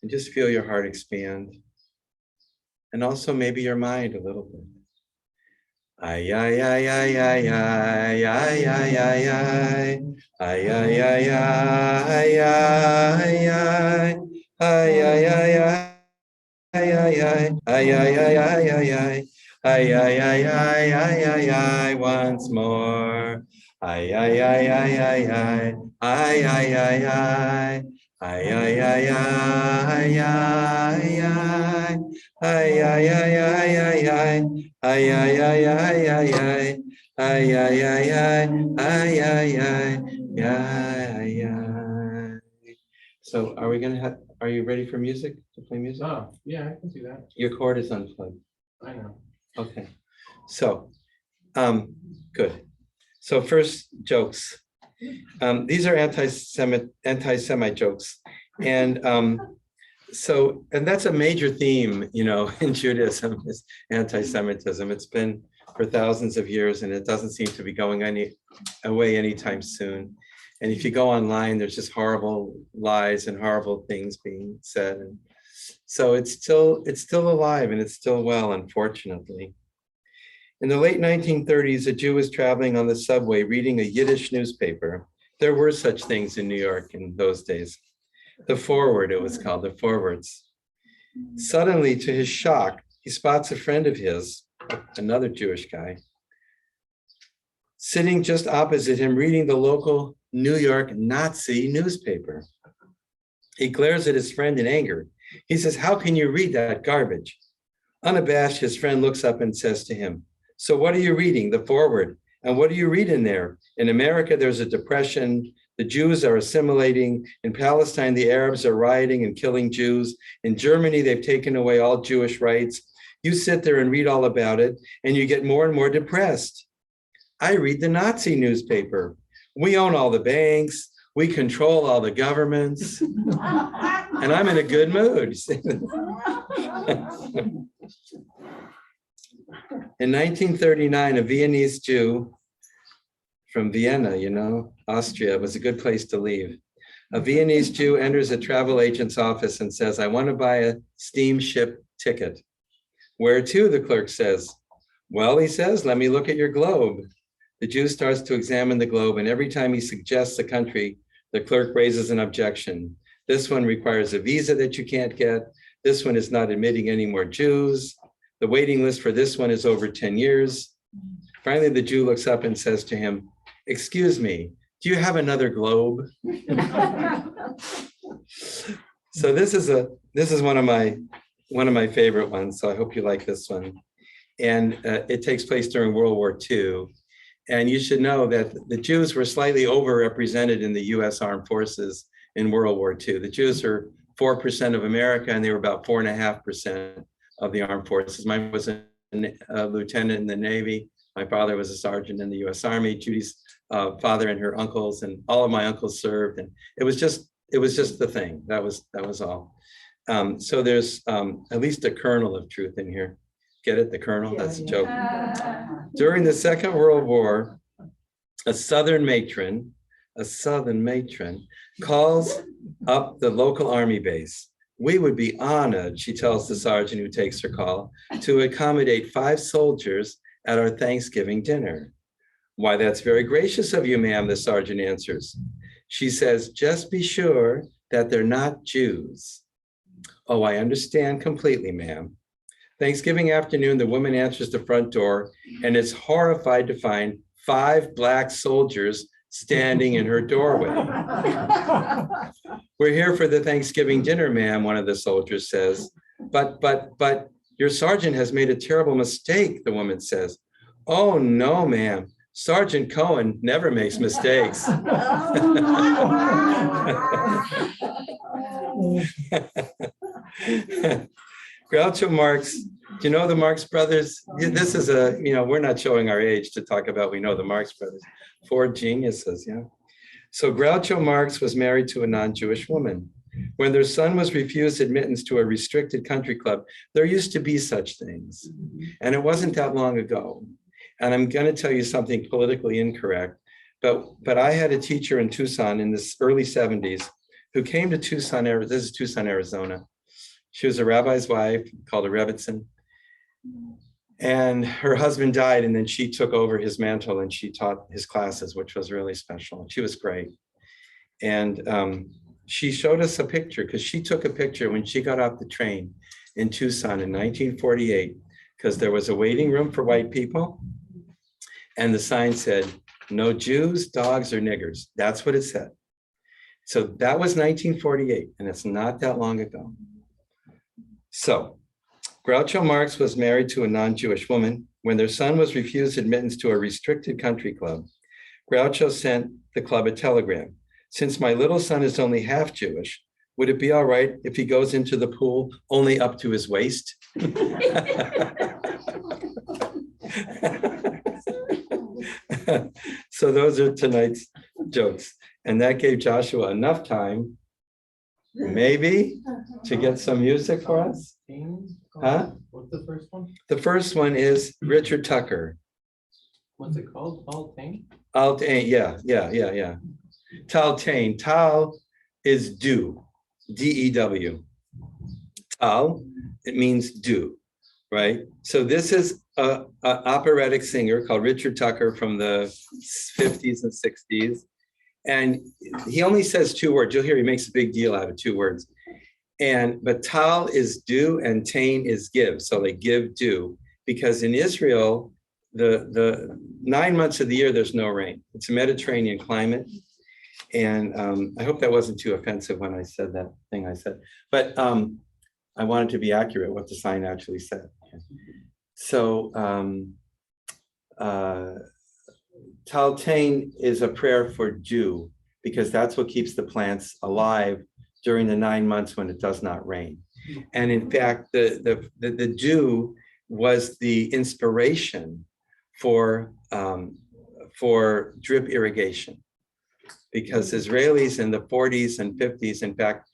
And just feel your heart expand. And also maybe your mind a little bit. Ay, ay, ay, ay, ay, ay, ay, ay, ay, ay. Ay, ay, ay, ay, ay, ay. Ay, ay, ay, ay. Ay, ay, ay, ay, ay, ay, ay, ay, ay. Ay, ay, ay, ay, ay, ay, ay, once more. Ay, ay, ay, ay, ay, ay. Ay, ay, ay, ay. Ay, ay, ay, ay, ay, ay. Ay, ay, ay, ay, ay, ay. Ay, ay, ay, ay, ay, ay. Ay, ay, ay, ay, ay, ay, ay, ay, ay. So are we gonna have, are you ready for music, to play music? Oh, yeah, I can do that. Your cord is unplugged. I know. Okay. So, good. So first, jokes. These are anti-Semite jokes. And and that's a major theme, in Judaism, is anti-Semitism. It's been for thousands of years, and it doesn't seem to be going away anytime soon. And if you go online, there's just horrible lies and horrible things being said. And so it's still alive, and it's still well, unfortunately. In the late 1930s, a Jew was traveling on the subway reading a Yiddish newspaper. There were such things in New York in those days. The Forward, it was called, the Forwards. Suddenly, to his shock, he spots a friend of his, another Jewish guy, sitting just opposite him, reading the local New York Nazi newspaper. He glares at his friend in anger. He says, "How can you read that garbage?" Unabashed, his friend looks up and says to him, "So what are you reading? The Forward. And what do you read in there? In America, there's a depression. The Jews are assimilating. In Palestine, the Arabs are rioting and killing Jews. In Germany, they've taken away all Jewish rights. You sit there and read all about it, and you get more and more depressed. I read the Nazi newspaper. We own all the banks. We control all the governments. And I'm in a good mood." In 1939, a Viennese Jew from Vienna, Austria, was a good place to leave. A Viennese Jew enters a travel agent's office and says, "I want to buy a steamship ticket." "Where to?" the clerk says. "Well," he says, "let me look at your globe." The Jew starts to examine the globe, and every time he suggests a country, the clerk raises an objection. "This one requires a visa that you can't get. This one is not admitting any more Jews. The waiting list for this one is over 10 years. Finally, the Jew looks up and says to him, "Excuse me, do you have another globe?" So this is one of my favorite ones. So I hope you like this one. And it takes place during World War II. And you should know that the Jews were slightly overrepresented in the US Armed Forces in World War II. The Jews are 4% of America, and they were about 4.5% of the armed forces. Mine was a lieutenant in the Navy. My father was a sergeant in the US Army. Judy's father and her uncles, and all of my uncles served. And it was just the thing. That was all. So there's at least a kernel of truth in here. Get it? The kernel? That's a joke. During the Second World War, a Southern matron calls up the local army base. "We would be honored," she tells the sergeant who takes her call, "to accommodate 5 soldiers at our Thanksgiving dinner." "Why, that's very gracious of you, ma'am," the sergeant answers. She says, "Just be sure that they're not Jews." "Oh, I understand completely, ma'am." Thanksgiving afternoon, the woman answers the front door and is horrified to find 5 black soldiers standing in her doorway. "We're here for the Thanksgiving dinner, ma'am," one of the soldiers says. But your sergeant has made a terrible mistake," the woman says. "Oh, no, ma'am. Sergeant Cohen never makes mistakes." Groucho Marx, do you know the Marx Brothers? This is we're not showing our age to talk about, we know the Marx Brothers. 4 geniuses, yeah. So Groucho Marx was married to a non-Jewish woman. When their son was refused admittance to a restricted country club, there used to be such things. And it wasn't that long ago. And I'm going to tell you something politically incorrect, but I had a teacher in Tucson in the early 70s who came to Tucson, Arizona. This is Tucson, Arizona. She was a rabbi's wife called a Rebbitzin. And her husband died, and then she took over his mantle and she taught his classes, which was really special. She was great. And she showed us a picture because she took a picture when she got off the train in Tucson in 1948, because there was a waiting room for white people. And the sign said, no Jews, dogs, or niggers. That's what it said. So that was 1948, and it's not that long ago. So Groucho Marx was married to a non-Jewish woman. When their son was refused admittance to a restricted country club, Groucho sent the club a telegram. Since my little son is only half Jewish, would it be all right if he goes into the pool only up to his waist? So those are tonight's jokes. And that gave Joshua enough time, maybe, to get some music for us. Huh? What's the first one? The first one is Richard Tucker. What's it called? Alt-Tain? Alt-Tain, yeah. Tal-Tain. Tal is dew, D-E-W. Tal, it means dew, right? So this is an operatic singer called Richard Tucker from the 50s and 60s. And he only says two words. You'll hear he makes a big deal out of two words. But tal is do and tain is give. So they give dew, because in Israel, the 9 months of the year, there's no rain. It's a Mediterranean climate. And I hope that wasn't too offensive when I said that thing I said. But I wanted to be accurate what the sign actually said. So Taltain is a prayer for dew, because that's what keeps the plants alive during the 9 months when it does not rain. And in fact, the dew was the inspiration for drip irrigation, because Israelis in the 40s and 50s, in fact,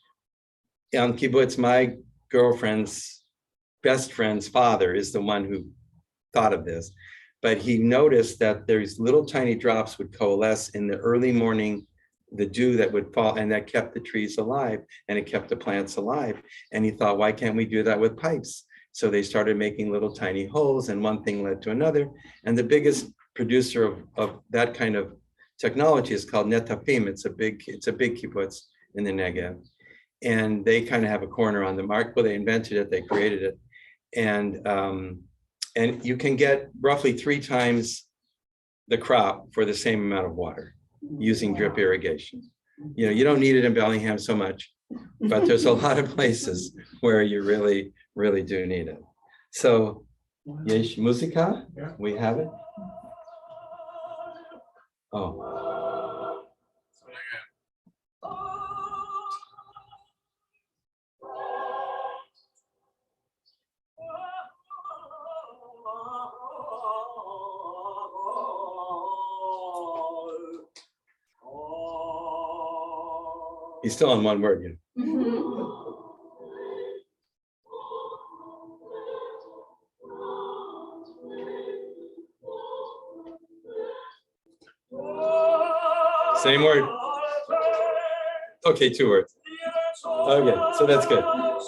Yom Kibbutz, my girlfriend's best friend's father is the one who thought of this, but he noticed that there's little tiny drops would coalesce in the early morning, the dew that would fall, and that kept the trees alive and it kept the plants alive. And he thought, why can't we do that with pipes? So they started making little tiny holes, and one thing led to another. And the biggest producer of that kind of technology is called Netafim. It's a big kibbutz in the Negev. And they kind of have a corner on the market. Well, they invented it, they created it. And you can get roughly 3 times the crop for the same amount of water using drip irrigation. You know, you don't need it in Bellingham so much, but there's a lot of places where you really, really do need it. So, Yesh Musica, we have it. Oh. He's still on one word, you know. Same word. Okay, 2 words. Okay, so that's good.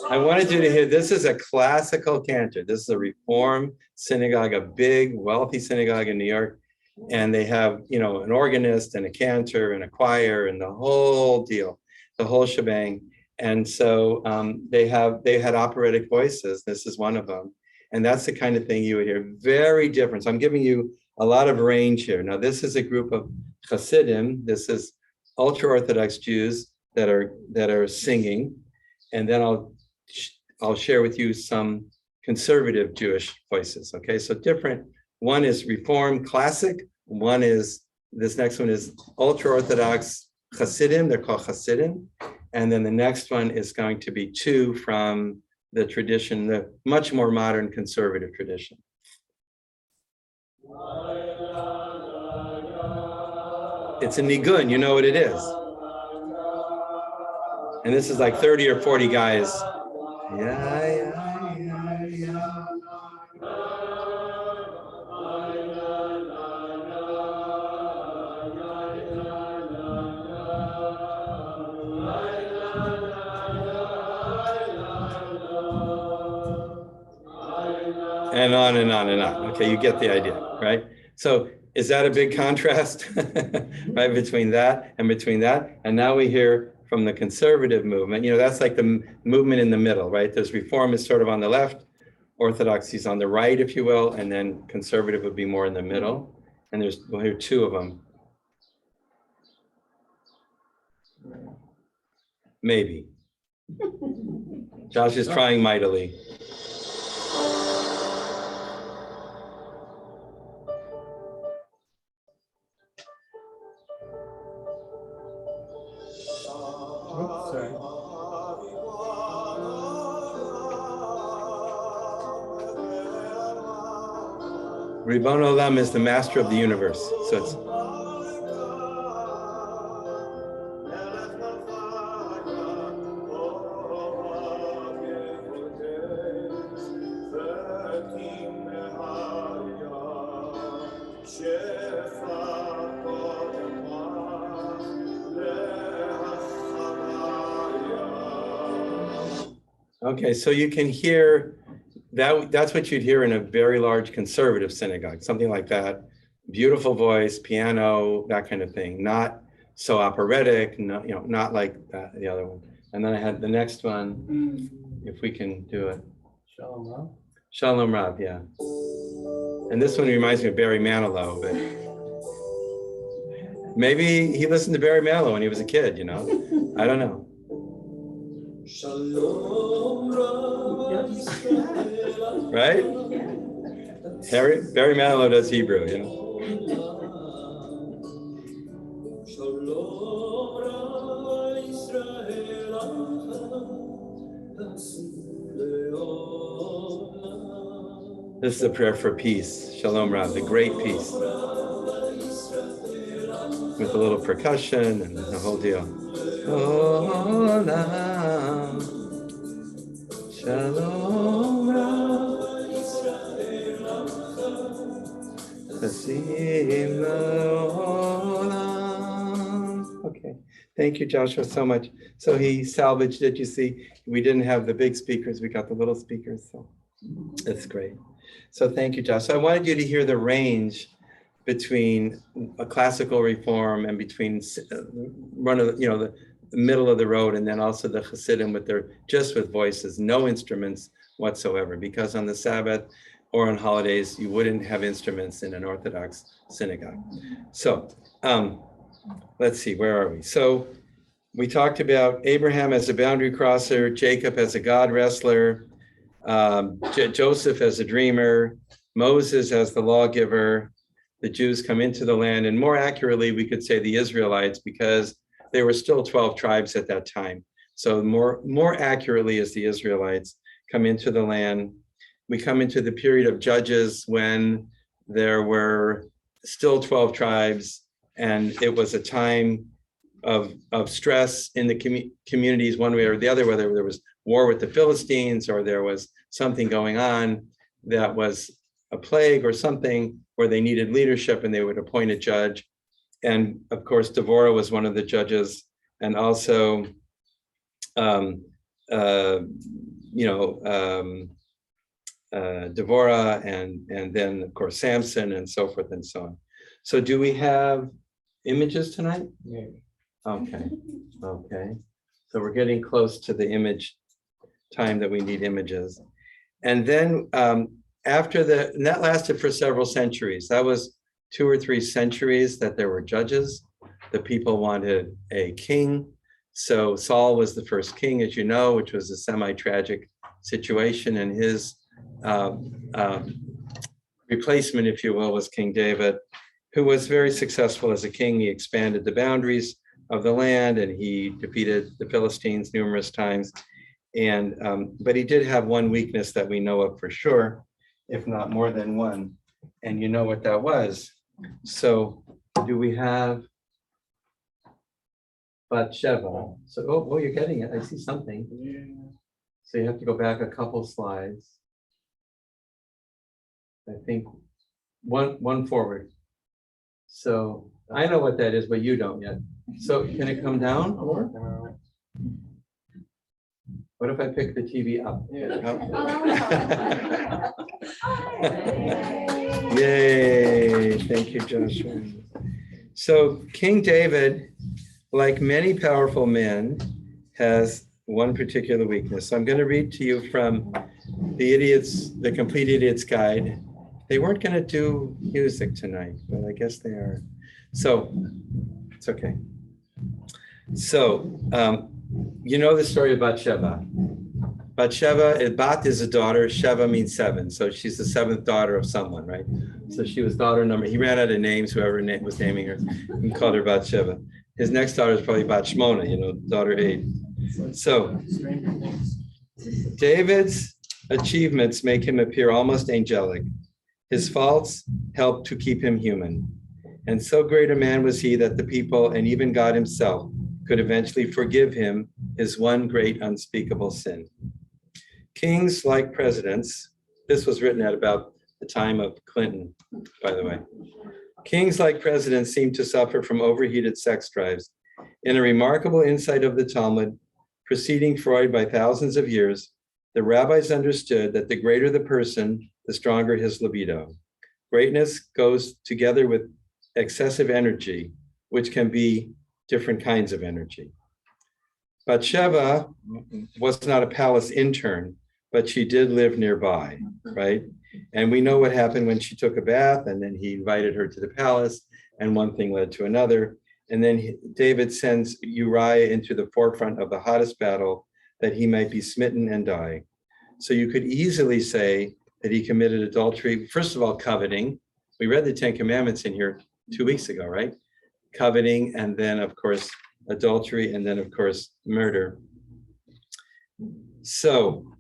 I wanted you to hear, this is a classical cantor. This is a Reform synagogue, a big, wealthy synagogue in New York. And they have, you know, an organist and a cantor and a choir and the whole deal, the whole shebang. And so they had operatic voices. This is one of them. And that's the kind of thing you would hear. Very different. So I'm giving you a lot of range here. Now, this is a group of Hasidim. This is ultra-Orthodox Jews that are singing. And then I'll share with you some conservative Jewish voices. Okay, so different. One is Reform Classic. One is, this next one is ultra-Orthodox Hasidim. They're called Hasidim. And then the next one is going to be 2 from the tradition, the much more modern conservative tradition. It's a nigun, you know what it is. And this is like 30 or 40 guys. and on and on and on. Okay, you get the idea, right? So is that a big contrast, right, between that and between that? And now we hear from the conservative movement, that's like the movement in the middle, right? There's reformists sort of on the left, orthodoxy's on the right, if you will, and then conservative would be more in the middle. And we'll hear two of them. Maybe. Josh is trying mightily. Oops, sorry. Ribbon Olam is the master of the universe. So it's okay, so you can hear that. That's what you'd hear in a very large conservative synagogue, something like that. Beautiful voice, piano, that kind of thing. Not so operatic, not like that, the other one. And then I had the next one, if we can do it. Shalom Rab. Shalom Rab, yeah. And this one reminds me of Barry Manilow, but maybe he listened to Barry Manilow when he was a kid, I don't know. Right? Barry Manilow does Hebrew, This is a prayer for peace. Shalom Rab, the great peace. With a little percussion and the whole deal. Shalom Rab. Okay, thank you, Joshua, so much. So he salvaged it. You see, we didn't have the big speakers, we got the little speakers, so that's great. So thank you, Josh. So I wanted you to hear the range between a classical reform and between the middle of the road, and then also the Hasidim with voices, no instruments whatsoever, because on the Sabbath or on holidays, you wouldn't have instruments in an Orthodox synagogue. So let's see, where are we? So we talked about Abraham as a boundary crosser, Jacob as a God wrestler, Joseph as a dreamer, Moses as the lawgiver. The Jews come into the land, and more accurately, we could say the Israelites, because there were still 12 tribes at that time. So more accurately as the Israelites come into the land. We come into the period of Judges when there were still 12 tribes, and it was a time of stress in the communities one way or the other, whether there was war with the Philistines or there was something going on that was a plague or something where they needed leadership and they would appoint a judge. And of course, Devorah was one of the judges, and also, Devorah, and then of course Samson, and so forth and so on. So do we have images tonight? Yeah. Okay. So we're getting close to the image time that we need images. And then after and that lasted for several centuries. That was 2 or 3 centuries that there were judges. The people wanted a king. So Saul was the first king, as you know, which was a semi-tragic situation, and his replacement, if you will, was King David, who was very successful as a king. He expanded the boundaries of the land, and he defeated the Philistines numerous times. And but he did have one weakness that we know of for sure, if not more than one, and you know what that was. So do we have Bathsheba? So oh, you're getting it. I see something. Yeah. So you have to go back a couple slides. I think one forward. So I know what that is, but you don't yet. So can it come down? Or What if I pick the TV up? Oh. Yay, thank you, Joshua. So King David, like many powerful men, has one particular weakness. So I'm going to read to you from the Complete Idiot's Guide. They weren't going to do music tonight, but I guess they are. So it's okay. So you know the story about Bathsheba. Bathsheba, Bat is a daughter, Sheva means seven. So she's the seventh daughter of someone, right? So she was daughter number, he ran out of names, whoever was naming her, and called her Bathsheba. His next daughter is probably Bathshmona, daughter 8. So David's achievements make him appear almost angelic. His faults help to keep him human. And so great a man was he that the people and even God himself could eventually forgive him his one great unspeakable sin. Kings, like presidents, this was written at about the time of Clinton, by the way. Kings, like presidents, seem to suffer from overheated sex drives. In a remarkable insight of the Talmud, preceding Freud by thousands of years, the rabbis understood that the greater the person, the stronger his libido. Greatness goes together with excessive energy, which can be different kinds of energy. Bathsheba was not a palace intern, but she did live nearby, right? And we know what happened when she took a bath, and then he invited her to the palace, and one thing led to another. And then David sends Uriah into the forefront of the hottest battle that he might be smitten and die. So you could easily say that he committed adultery. First of all, coveting. We read the 10 Commandments in here 2 weeks ago, right? Coveting, and then of course, adultery, and then of course, murder. So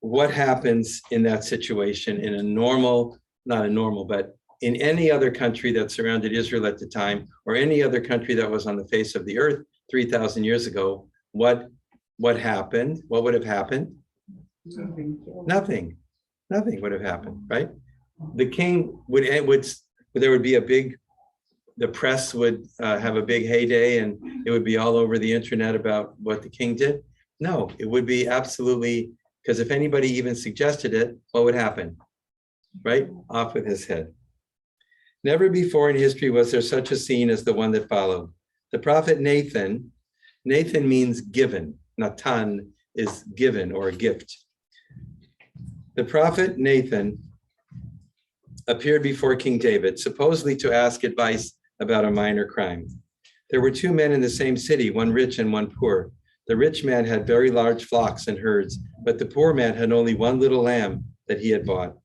what happens in that situation in a normal, not a normal, but in any other country that surrounded Israel at the time, or any other country that was on the face of the earth 3,000 years ago, what happened? What would have happened? Nothing would have happened, right? The king there would be the press would have a big heyday, and it would be all over the internet about what the king did. No, it would be absolutely, because if anybody even suggested it, what would happen? Right? Off with his head. Never before in history was there such a scene as the one that followed. The prophet Nathan means given. Natan is given or a gift. The prophet Nathan appeared before King David, supposedly to ask advice about a minor crime. There were 2 men in the same city, one rich and one poor. The rich man had very large flocks and herds, but the poor man had only one little lamb that he had bought.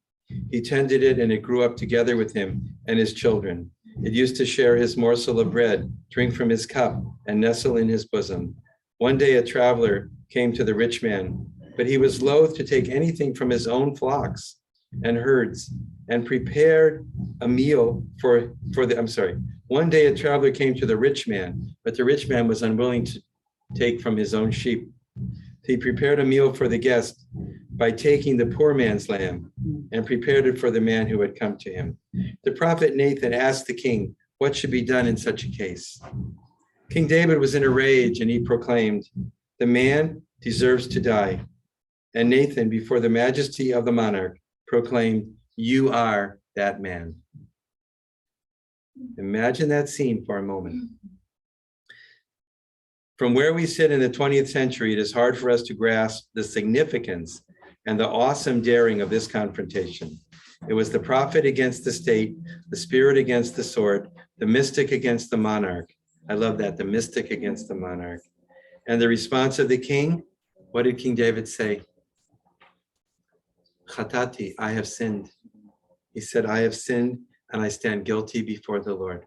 He tended it, and it grew up together with him and his children. It used to share his morsel of bread, drink from his cup, and nestle in his bosom. One day a traveler came to the rich man, but he was loath to take anything from his own flocks and herds, and prepared a meal one day a traveler came to the rich man, but the rich man was unwilling to take from his own sheep. He prepared a meal for the guest by taking the poor man's lamb and prepared it for the man who had come to him. The prophet Nathan asked the king what should be done in such a case. King David was in a rage, and he proclaimed, "The man deserves to die." And Nathan, before the majesty of the monarch, proclaimed, "You are that man." Imagine that scene for a moment. From where we sit in the 20th century, it is hard for us to grasp the significance and the awesome daring of this confrontation. It was the prophet against the state, the spirit against the sword, the mystic against the monarch. I love that, the mystic against the monarch. And the response of the king, what did King David say? Chatati, I have sinned. He said, I have sinned and I stand guilty before the Lord.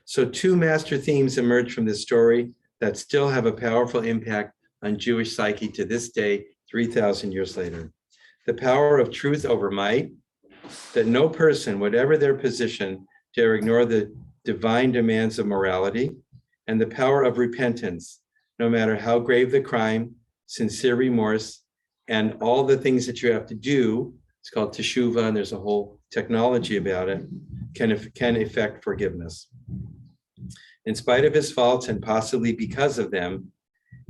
So 2 master themes emerge from this story that still have a powerful impact on Jewish psyche to this day, 3,000 years later. The power of truth over might, that no person, whatever their position, dare ignore the divine demands of morality, and the power of repentance, no matter how grave the crime, sincere remorse, and all the things that you have to do. It's called teshuvah, and there's a whole technology about it, can effect forgiveness. In spite of his faults, and possibly because of them,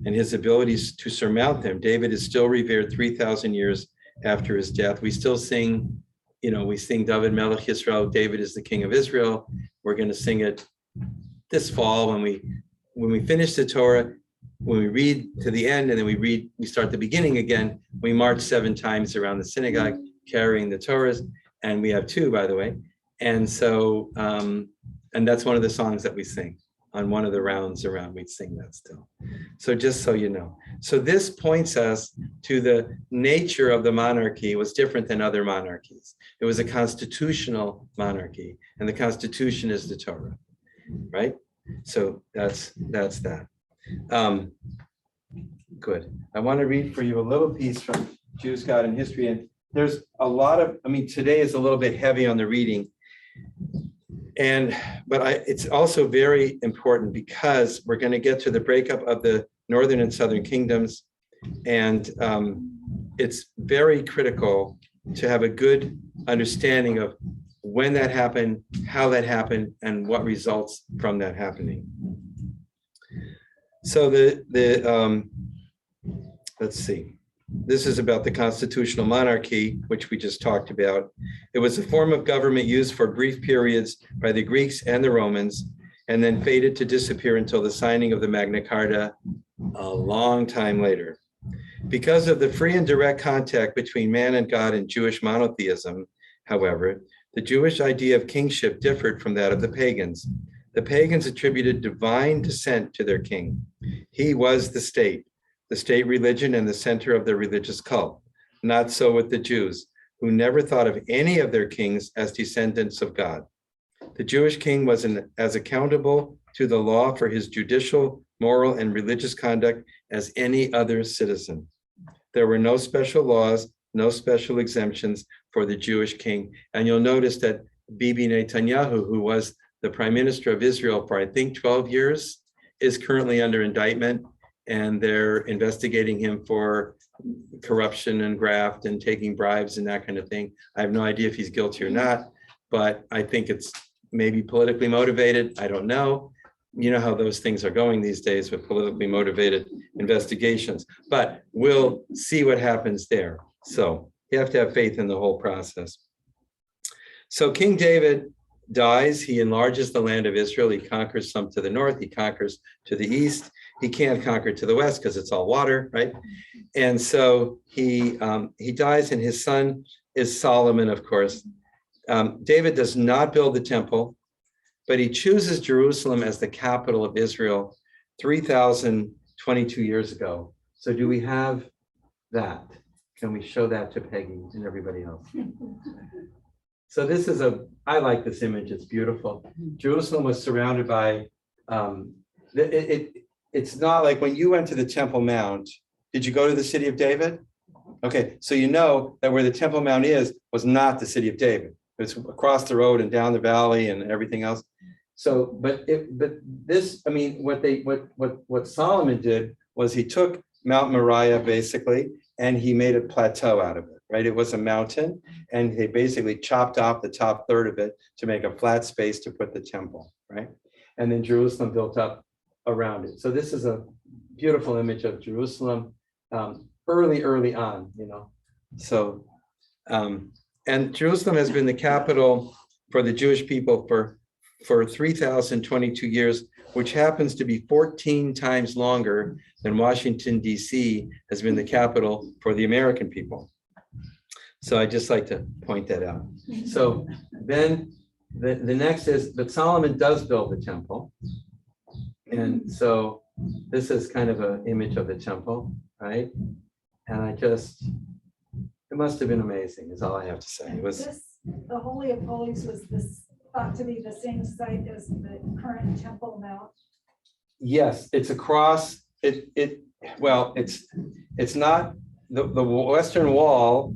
and his abilities to surmount them. David is still revered 3,000 years after his death. We still sing, we sing David Melech Yisrael, David is the king of Israel. We're going to sing it this fall when we finish the Torah, when we read to the end, and then we start the beginning again. We march 7 times around the synagogue carrying the Torahs, and we have 2, by the way. And so, and that's one of the songs that we sing on one of the rounds around. We sing that still. So just so you know. So this points us to the nature of the monarchy was different than other monarchies. It was a constitutional monarchy, and the Constitution is the Torah, right? So that's that. Good. I want to read for you a little piece from Jews, God, and History. And there's a lot of, today is a little bit heavy on the reading. But it's also very important because we're going to get to the breakup of the northern and southern kingdoms. And it's very critical to have a good understanding of when that happened, how that happened, and what results from that happening. So let's see. This is about the constitutional monarchy, which we just talked about. It was a form of government used for brief periods by the Greeks and the Romans, and then faded to disappear until the signing of the Magna Carta a long time later. Because of the free and direct contact between man and God in Jewish monotheism, however, the Jewish idea of kingship differed from that of the pagans. The pagans attributed divine descent to their king. He was the state religion, and the center of their religious cult. Not so with the Jews, who never thought of any of their kings as descendants of God. The Jewish king was as accountable to the law for his judicial, moral, and religious conduct as any other citizen. There were no special laws, no special exemptions for the Jewish king. And you'll notice that Bibi Netanyahu, who was the prime minister of Israel for, I think, 12 years, is currently under indictment, and they're investigating him for corruption and graft and taking bribes and that kind of thing. I have no idea if he's guilty or not, but I think it's maybe politically motivated. I don't know. You know how those things are going these days with politically motivated investigations, but we'll see what happens there. So you have to have faith in the whole process. So King David dies. He enlarges the land of Israel. He conquers some to the north. He conquers to the east. He can't conquer to the west because it's all water, right? And so he dies, and his son is Solomon, of course. David does not build the temple, but he chooses Jerusalem as the capital of Israel 3,022 years ago. So do we have that? Can we show that to Peggy and everybody else? So this is I like this image, it's beautiful. Jerusalem was surrounded by, it's not like when you went to the Temple Mount, did you go to the city of David? Okay, so you know that where the Temple Mount was not the city of David. It's across the road and down the valley and everything else. So, but this, what Solomon did was he took Mount Moriah basically, and he made a plateau out of it, right? It was a mountain, and they basically chopped off the top third of it to make a flat space to put the temple, right? And then Jerusalem built up around it. So this is a beautiful image of Jerusalem early on, So, and Jerusalem has been the capital for the Jewish people for 3,022 years, which happens to be 14 times longer than Washington, D.C. has been the capital for the American people. So I just like to point that out. So then the next is, but Solomon does build the temple. And so this is kind of an image of the temple, right? And it must have been amazing, is all I have to say. It was the Holy of Holies was thought to be the same site as the current Temple Mount. Yes, it's across it's not the western wall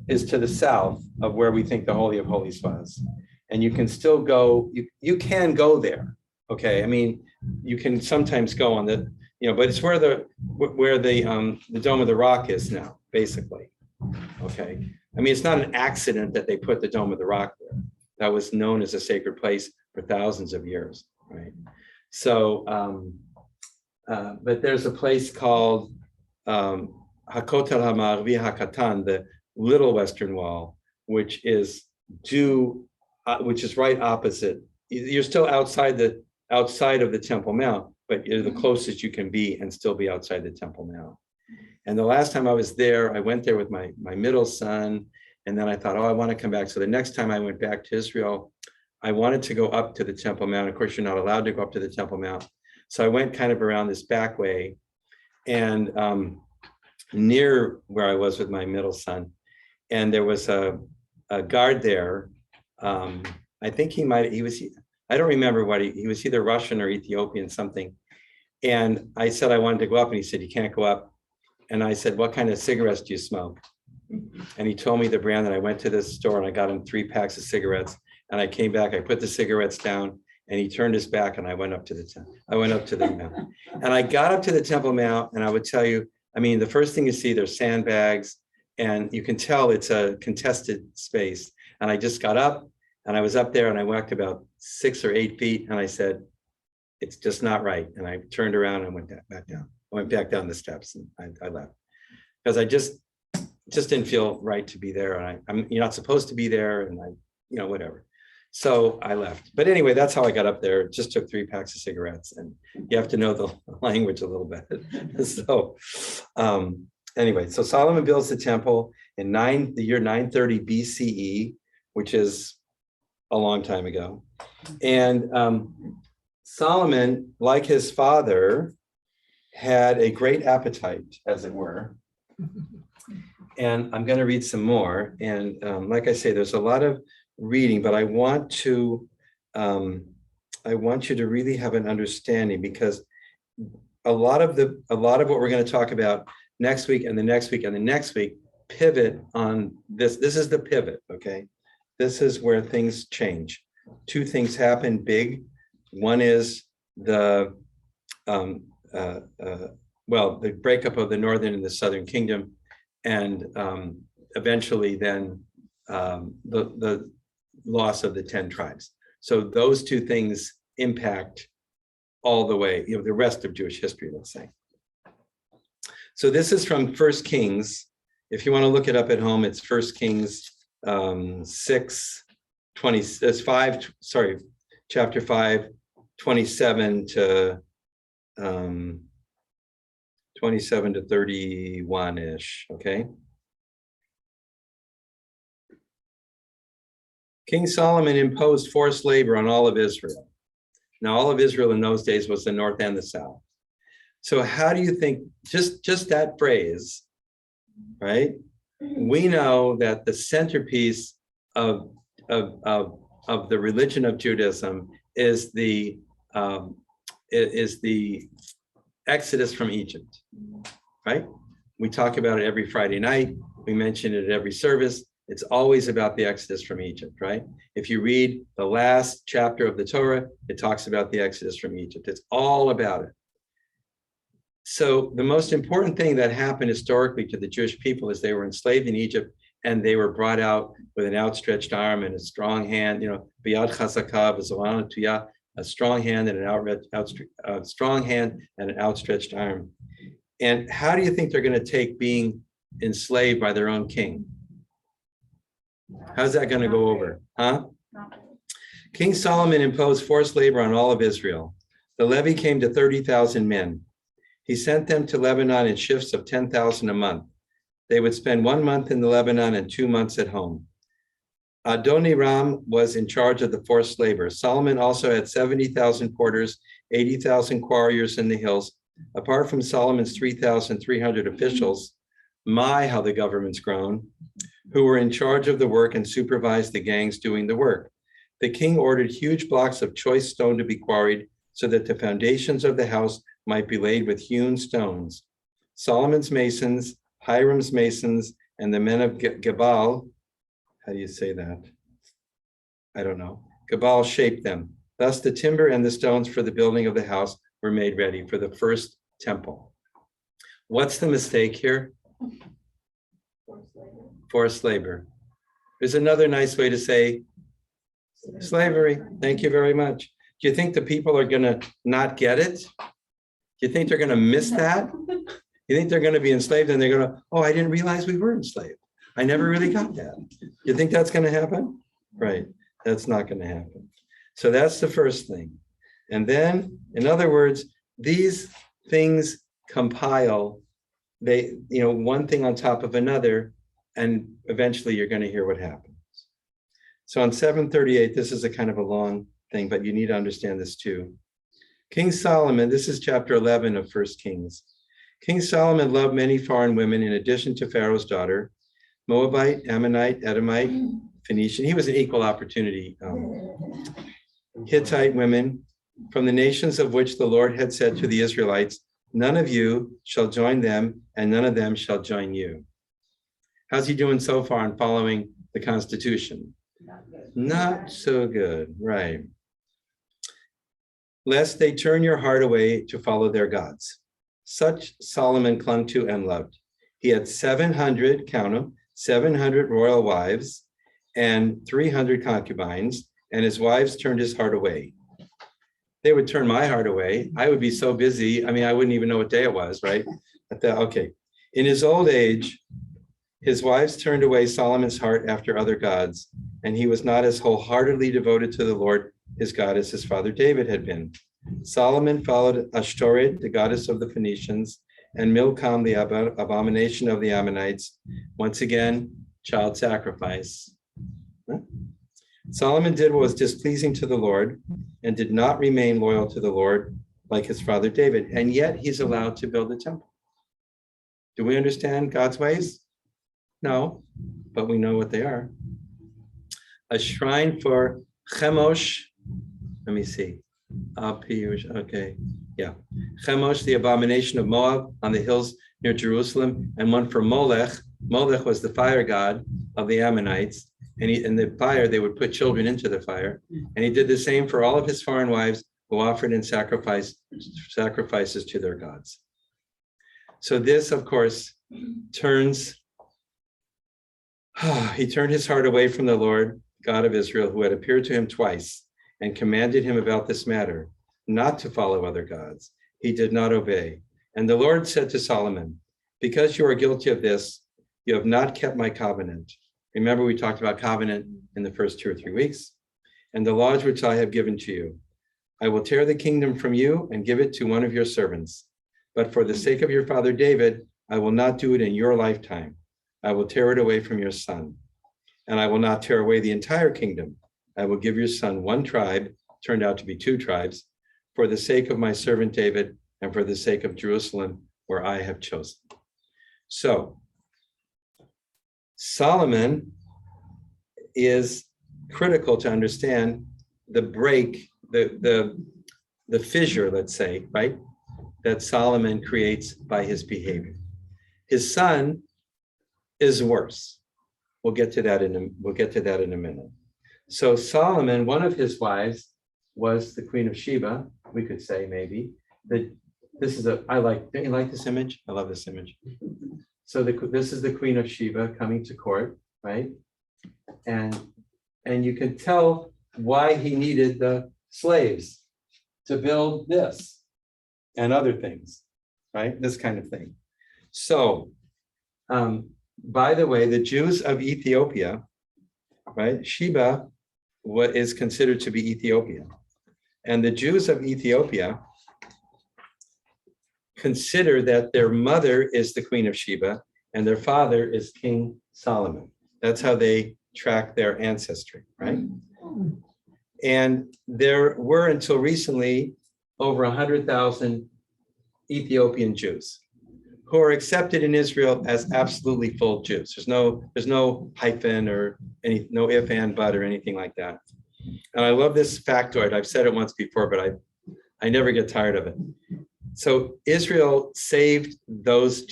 is to the south of where we think the Holy of Holies was. And you can still go, you can go there. Okay. You can sometimes go on the, but it's where the Dome of the Rock is now, basically. Okay. It's not an accident that they put the Dome of the Rock there. That was known as a sacred place for thousands of years, right? So but there's a place called Hakotel HaMa'arvi HaKatan, the Little Western Wall, which is right opposite. You're still outside of the Temple Mount, but you're the closest you can be and still be outside the Temple Mount. And the last time I was there, I went there with my middle son, and then I thought, oh, I want to come back. So the next time I went back to Israel, I wanted to go up to the Temple Mount. Of course, you're not allowed to go up to the Temple Mount. So I went kind of around this back way, and near where I was with my middle son, and there was a guard there. I think I don't remember what he was either Russian or Ethiopian, something. And I said I wanted to go up, and he said, you can't go up. And I said, what kind of cigarettes do you smoke? And he told me the brand, and I went to this store and I got him 3 packs of cigarettes. And I came back, I put the cigarettes down, and he turned his back, and I went up to the mount. And I got up to the Temple Mount, and I would tell you, I mean, the first thing you see, there's sandbags, and you can tell it's a contested space. And I just got up, and I was up there, and I walked about 6 or 8 feet, and I said, it's just not right. And I turned around and went back down. I went back down the steps, and I left. Because I just didn't feel right to be there. And you're not supposed to be there, and whatever. So I left. But anyway, that's how I got up there. Just took 3 packs of cigarettes, and you have to know the language a little bit. So anyway, so Solomon builds the temple in the year 930 BCE, which is a long time ago. And Solomon, like his father, had a great appetite, as it were. And I'm going to read some more. And like I say, there's a lot of reading, but I want you to really have an understanding, because a lot of what we're going to talk about next week and the next week and the next week pivot on this. This is the pivot, okay? This is where things change. 2 things happen big. One is the breakup of the northern and the southern kingdom, and eventually then the loss of the 10 tribes. So those 2 things impact all the way, the rest of Jewish history, let's say. So this is from 1 Kings. If you want to look it up at home, it's 1 Kings chapter 5, 27 to 31-ish, okay? King Solomon imposed forced labor on all of Israel. Now, all of Israel in those days was the north and the south. So how do you think, just that phrase, right? We know that the centerpiece of the religion of Judaism is the Exodus from Egypt, right? We talk about it every Friday night. We mention it at every service. It's always about the Exodus from Egypt, right? If you read the last chapter of the Torah, it talks about the Exodus from Egypt. It's all about it. So the most important thing that happened historically to the Jewish people is they were enslaved in Egypt, and they were brought out with an outstretched arm and a strong hand, biyad chazaka v'zo'ana tuyah, a strong hand and an outstretched arm. And how do you think they're going to take being enslaved by their own king? How's that going to go over? Huh? King Solomon imposed forced labor on all of Israel. The levy came to 30,000 men. He sent them to Lebanon in shifts of 10,000 a month. They would spend 1 month in the Lebanon and 2 months at home. Adoniram was in charge of the forced labor. Solomon also had 70,000 porters, 80,000 quarriers in the hills. Apart from Solomon's 3,300 officials, how the government's grown, who were in charge of the work and supervised the gangs doing the work. The king ordered huge blocks of choice stone to be quarried so that the foundations of the house might be laid with hewn stones. Solomon's masons, Hiram's masons, and the men of Gebal, how do you say that? I don't know. Gebal shaped them. Thus the timber and the stones for the building of the house were made ready for the first temple. What's the mistake here? Forced labor. There's another nice way to say slavery. Thank you very much. Do you think the people are going to not get it? You think they're going to miss that? You think they're going to be enslaved and they're going to, oh, I didn't realize we were enslaved. I never really got that. You think that's going to happen? Right. That's not going to happen. So that's the first thing. And then, in other words, these things compile, they, one thing on top of another, and eventually you're going to hear what happens. So on 738, this is a kind of a long thing, but you need to understand this too. King Solomon, this is chapter 11 of 1 Kings. King Solomon loved many foreign women in addition to Pharaoh's daughter, Moabite, Ammonite, Edomite, Phoenician. He was an equal opportunity. Hittite women from the nations of which the Lord had said to the Israelites, none of you shall join them and none of them shall join you. How's he doing so far in following the Constitution? Not so good, right. Lest they turn your heart away to follow their gods. Such Solomon clung to and loved. He had 700, count them, 700 royal wives and 300 concubines, and his wives turned his heart away. They would turn my heart away. I would be so busy. I mean, I wouldn't even know what day it was, right? Okay. In his old age, his wives turned away Solomon's heart after other gods, and he was not as wholeheartedly devoted to the Lord his God as his father David had been. Solomon followed Ashtoreth, the goddess of the Phoenicians, and Milcom, the abomination of the Ammonites. Once again, child sacrifice. Solomon did what was displeasing to the Lord and did not remain loyal to the Lord like his father David, and yet he's allowed to build a temple. Do we understand God's ways? No, but we know what they are. A shrine for Chemosh. Let me see. Okay, yeah. Chemosh, the abomination of Moab on the hills near Jerusalem, and one for Molech. Molech was the fire god of the Ammonites, and in the fire, they would put children into the fire. And he did the same for all of his foreign wives who offered in sacrifices to their gods. So this, of course, he turned his heart away from the Lord, God of Israel, who had appeared to him twice and commanded him about this matter, not to follow other gods. He did not obey. And the Lord said to Solomon, because you are guilty of this, you have not kept my covenant. Remember, we talked about covenant in the first 2 or 3 weeks. And the laws which I have given to you. I will tear the kingdom from you and give it to one of your servants. But for the sake of your father David, I will not do it in your lifetime. I will tear it away from your son. And I will not tear away the entire kingdom. I will give your son one tribe, turned out to be 2 tribes, for the sake of my servant David and for the sake of Jerusalem, where I have chosen. So, Solomon is critical to understand the break, the fissure, let's say, right, that Solomon creates by his behavior. His son is worse. We'll get to that in a minute. So Solomon, one of his wives was the Queen of Sheba, we could say maybe. Don't you like this image? I love this image. So this is the Queen of Sheba coming to court, right? And you can tell why he needed the slaves to build this and other things, right? This kind of thing. So, by the way, the Jews of Ethiopia, right? Sheba, what is considered to be Ethiopia. And the Jews of Ethiopia consider that their mother is the Queen of Sheba and their father is King Solomon. That's how they track their ancestry, right? And there were until recently over 100,000 Ethiopian Jews who are accepted in Israel as absolutely full Jews. There's no hyphen or no if, and, but, or anything like that. And I love this factoid. I've said it once before, but I never get tired of it. So Israel saved those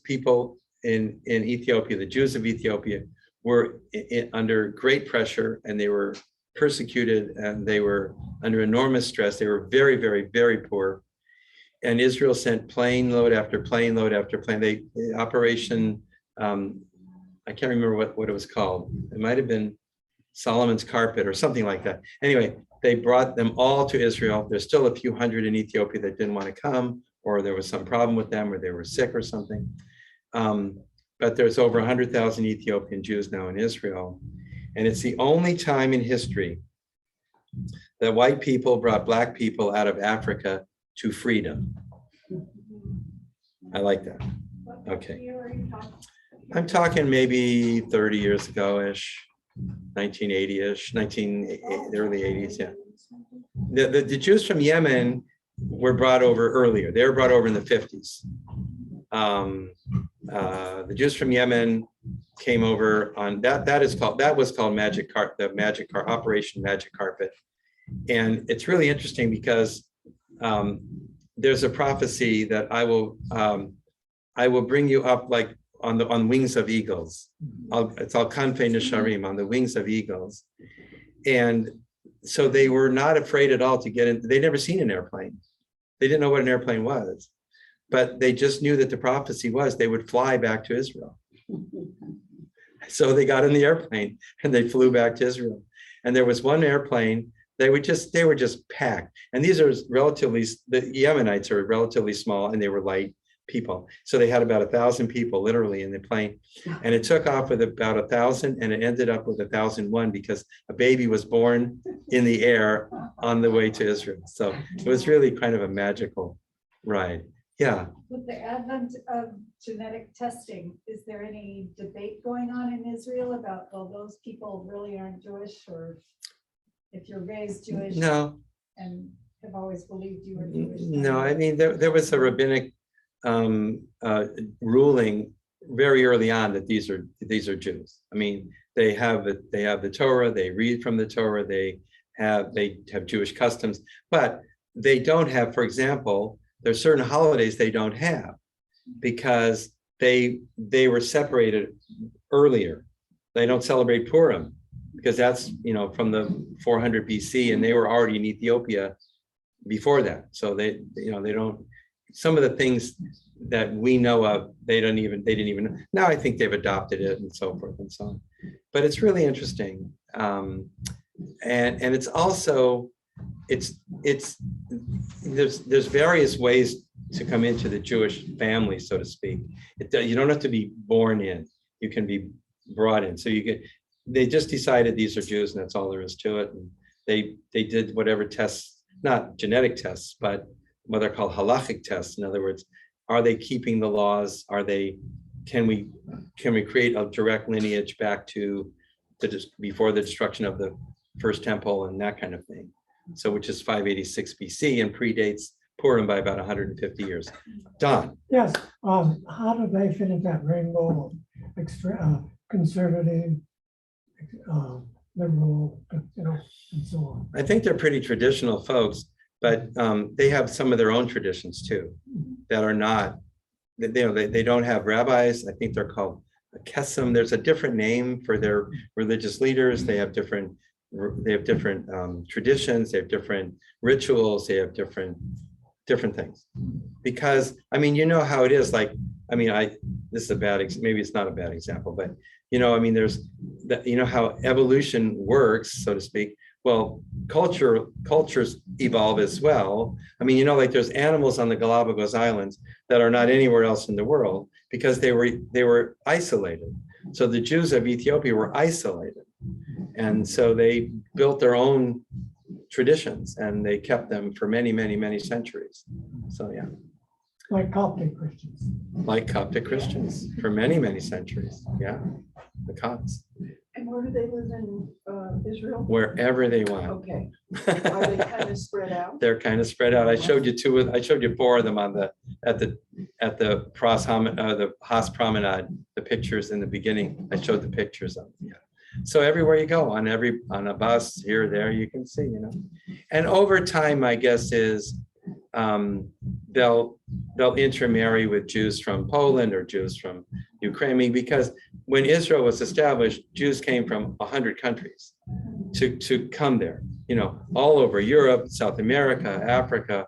people in Ethiopia. The Jews of Ethiopia were under great pressure, and they were persecuted, and they were under enormous stress. They were very, very, very poor. And Israel sent plane load after plane load after plane. Operation, I can't remember what it was called. It might have been Solomon's Carpet or something like that. Anyway, they brought them all to Israel. There's still a few hundred in Ethiopia that didn't want to come or there was some problem with them, or they were sick or something. But there's over 100,000 Ethiopian Jews now in Israel. And it's the only time in history that white people brought black people out of Africa to freedom. I like that. Okay. I'm talking maybe 30 years ago-ish, 1980-ish, the early 80s, yeah. The Jews from Yemen were brought over earlier. They were brought over in the 50s. The Jews from Yemen came over on that was called Operation Magic Carpet. And it's really interesting because there's a prophecy that I will bring you up like on wings of eagles. It's all Kanfei Nisharim, on the wings of eagles. And so they were not afraid at all to get in. They'd never seen an airplane. They didn't know what an airplane was, but they just knew that the prophecy was they would fly back to Israel. So they got in the airplane and they flew back to Israel. And there was one airplane, they were just packed. And these are the Yemenites are relatively small and they were light people. So they had about 1,000 people literally in the plane. And it took off with about 1,000 and it ended up with 1,001 because a baby was born in the air on the way to Israel. So it was really kind of a magical ride. Yeah. With the advent of genetic testing, is there any debate going on in Israel about, well, those people really aren't Jewish, or if you're raised Jewish? No. And have always believed you were Jewish? No, I mean, there was a rabbinic ruling very early on that these are Jews. I mean, they have the Torah, they read from the Torah, they have Jewish customs, but they don't have, for example, there's certain holidays they don't have because they were separated earlier. They don't celebrate Purim because that's from the 400 BC, and they were already in Ethiopia before that. So they don't. Some of the things that we know of, they didn't even know. Now I think they've adopted it and so forth and so on. But it's really interesting, and it's also there's various ways to come into the Jewish family, so to speak. You don't have to be born in; you can be brought in. So they just decided these are Jews, and that's all there is to it. And they did whatever tests, not genetic tests, but what are called halachic tests. In other words, are they keeping the laws? Can we create a direct lineage back to before the destruction of the first temple and that kind of thing? So which is 586 BC and predates Purim by about 150 years. Don. Yes. How do they fit in that rainbow of conservative, liberal, and so on? I think they're pretty traditional folks, but they have some of their own traditions too that are not. They don't have rabbis. I think they're called kesem. There's a different name for their religious leaders. They have different traditions. They have different rituals. They have different things. Because how it is. Like this is a bad. Maybe it's not a bad example, but there's how evolution works, so to speak. Well, cultures evolve as well. Like there's animals on the Galapagos Islands that are not anywhere else in the world because they were isolated. So the Jews of Ethiopia were isolated. And so they built their own traditions and they kept them for many, many, many centuries. So yeah. Like Coptic Christians. Like Coptic Christians for many, many centuries. Yeah, the Copts. And where do they live in Israel? Wherever they want. Okay. Are they kind of spread out? They're kind of spread out. I showed you 4 of them at the Haas Promenade, the pictures in the beginning. I showed the pictures of them. Yeah. So everywhere you go, on a bus here or there, you can see, And over time, my guess is they'll intermarry with Jews from Poland or Jews from Ukraine, because when Israel was established, Jews came from 100 countries to come there, all over Europe, South America, Africa,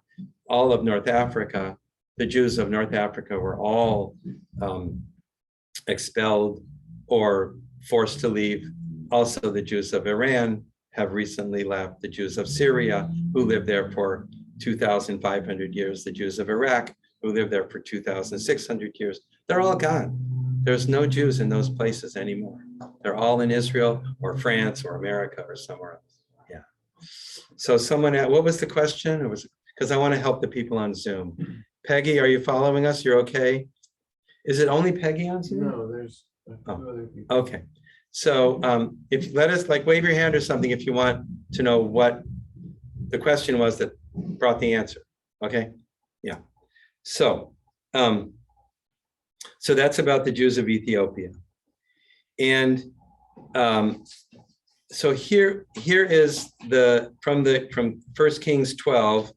all of North Africa. The Jews of North Africa were all expelled or forced to leave. Also, the Jews of Iran have recently left. The Jews of Syria, who lived there for 2,500 years, the Jews of Iraq, who lived there for 2,600 years. They're all gone. There's no Jews in those places anymore. They're all in Israel or France or America or somewhere else. Yeah. So someone, what was the question? It was because I want to help the people on Zoom. Peggy, are you following us? You're okay? Is it only Peggy on Zoom? No, there's a few other people. Okay. So if let us like wave your hand or something if you want to know what the question was that brought the answer. Okay. Yeah. So so that's about the Jews of Ethiopia. And so here is from 1 Kings 12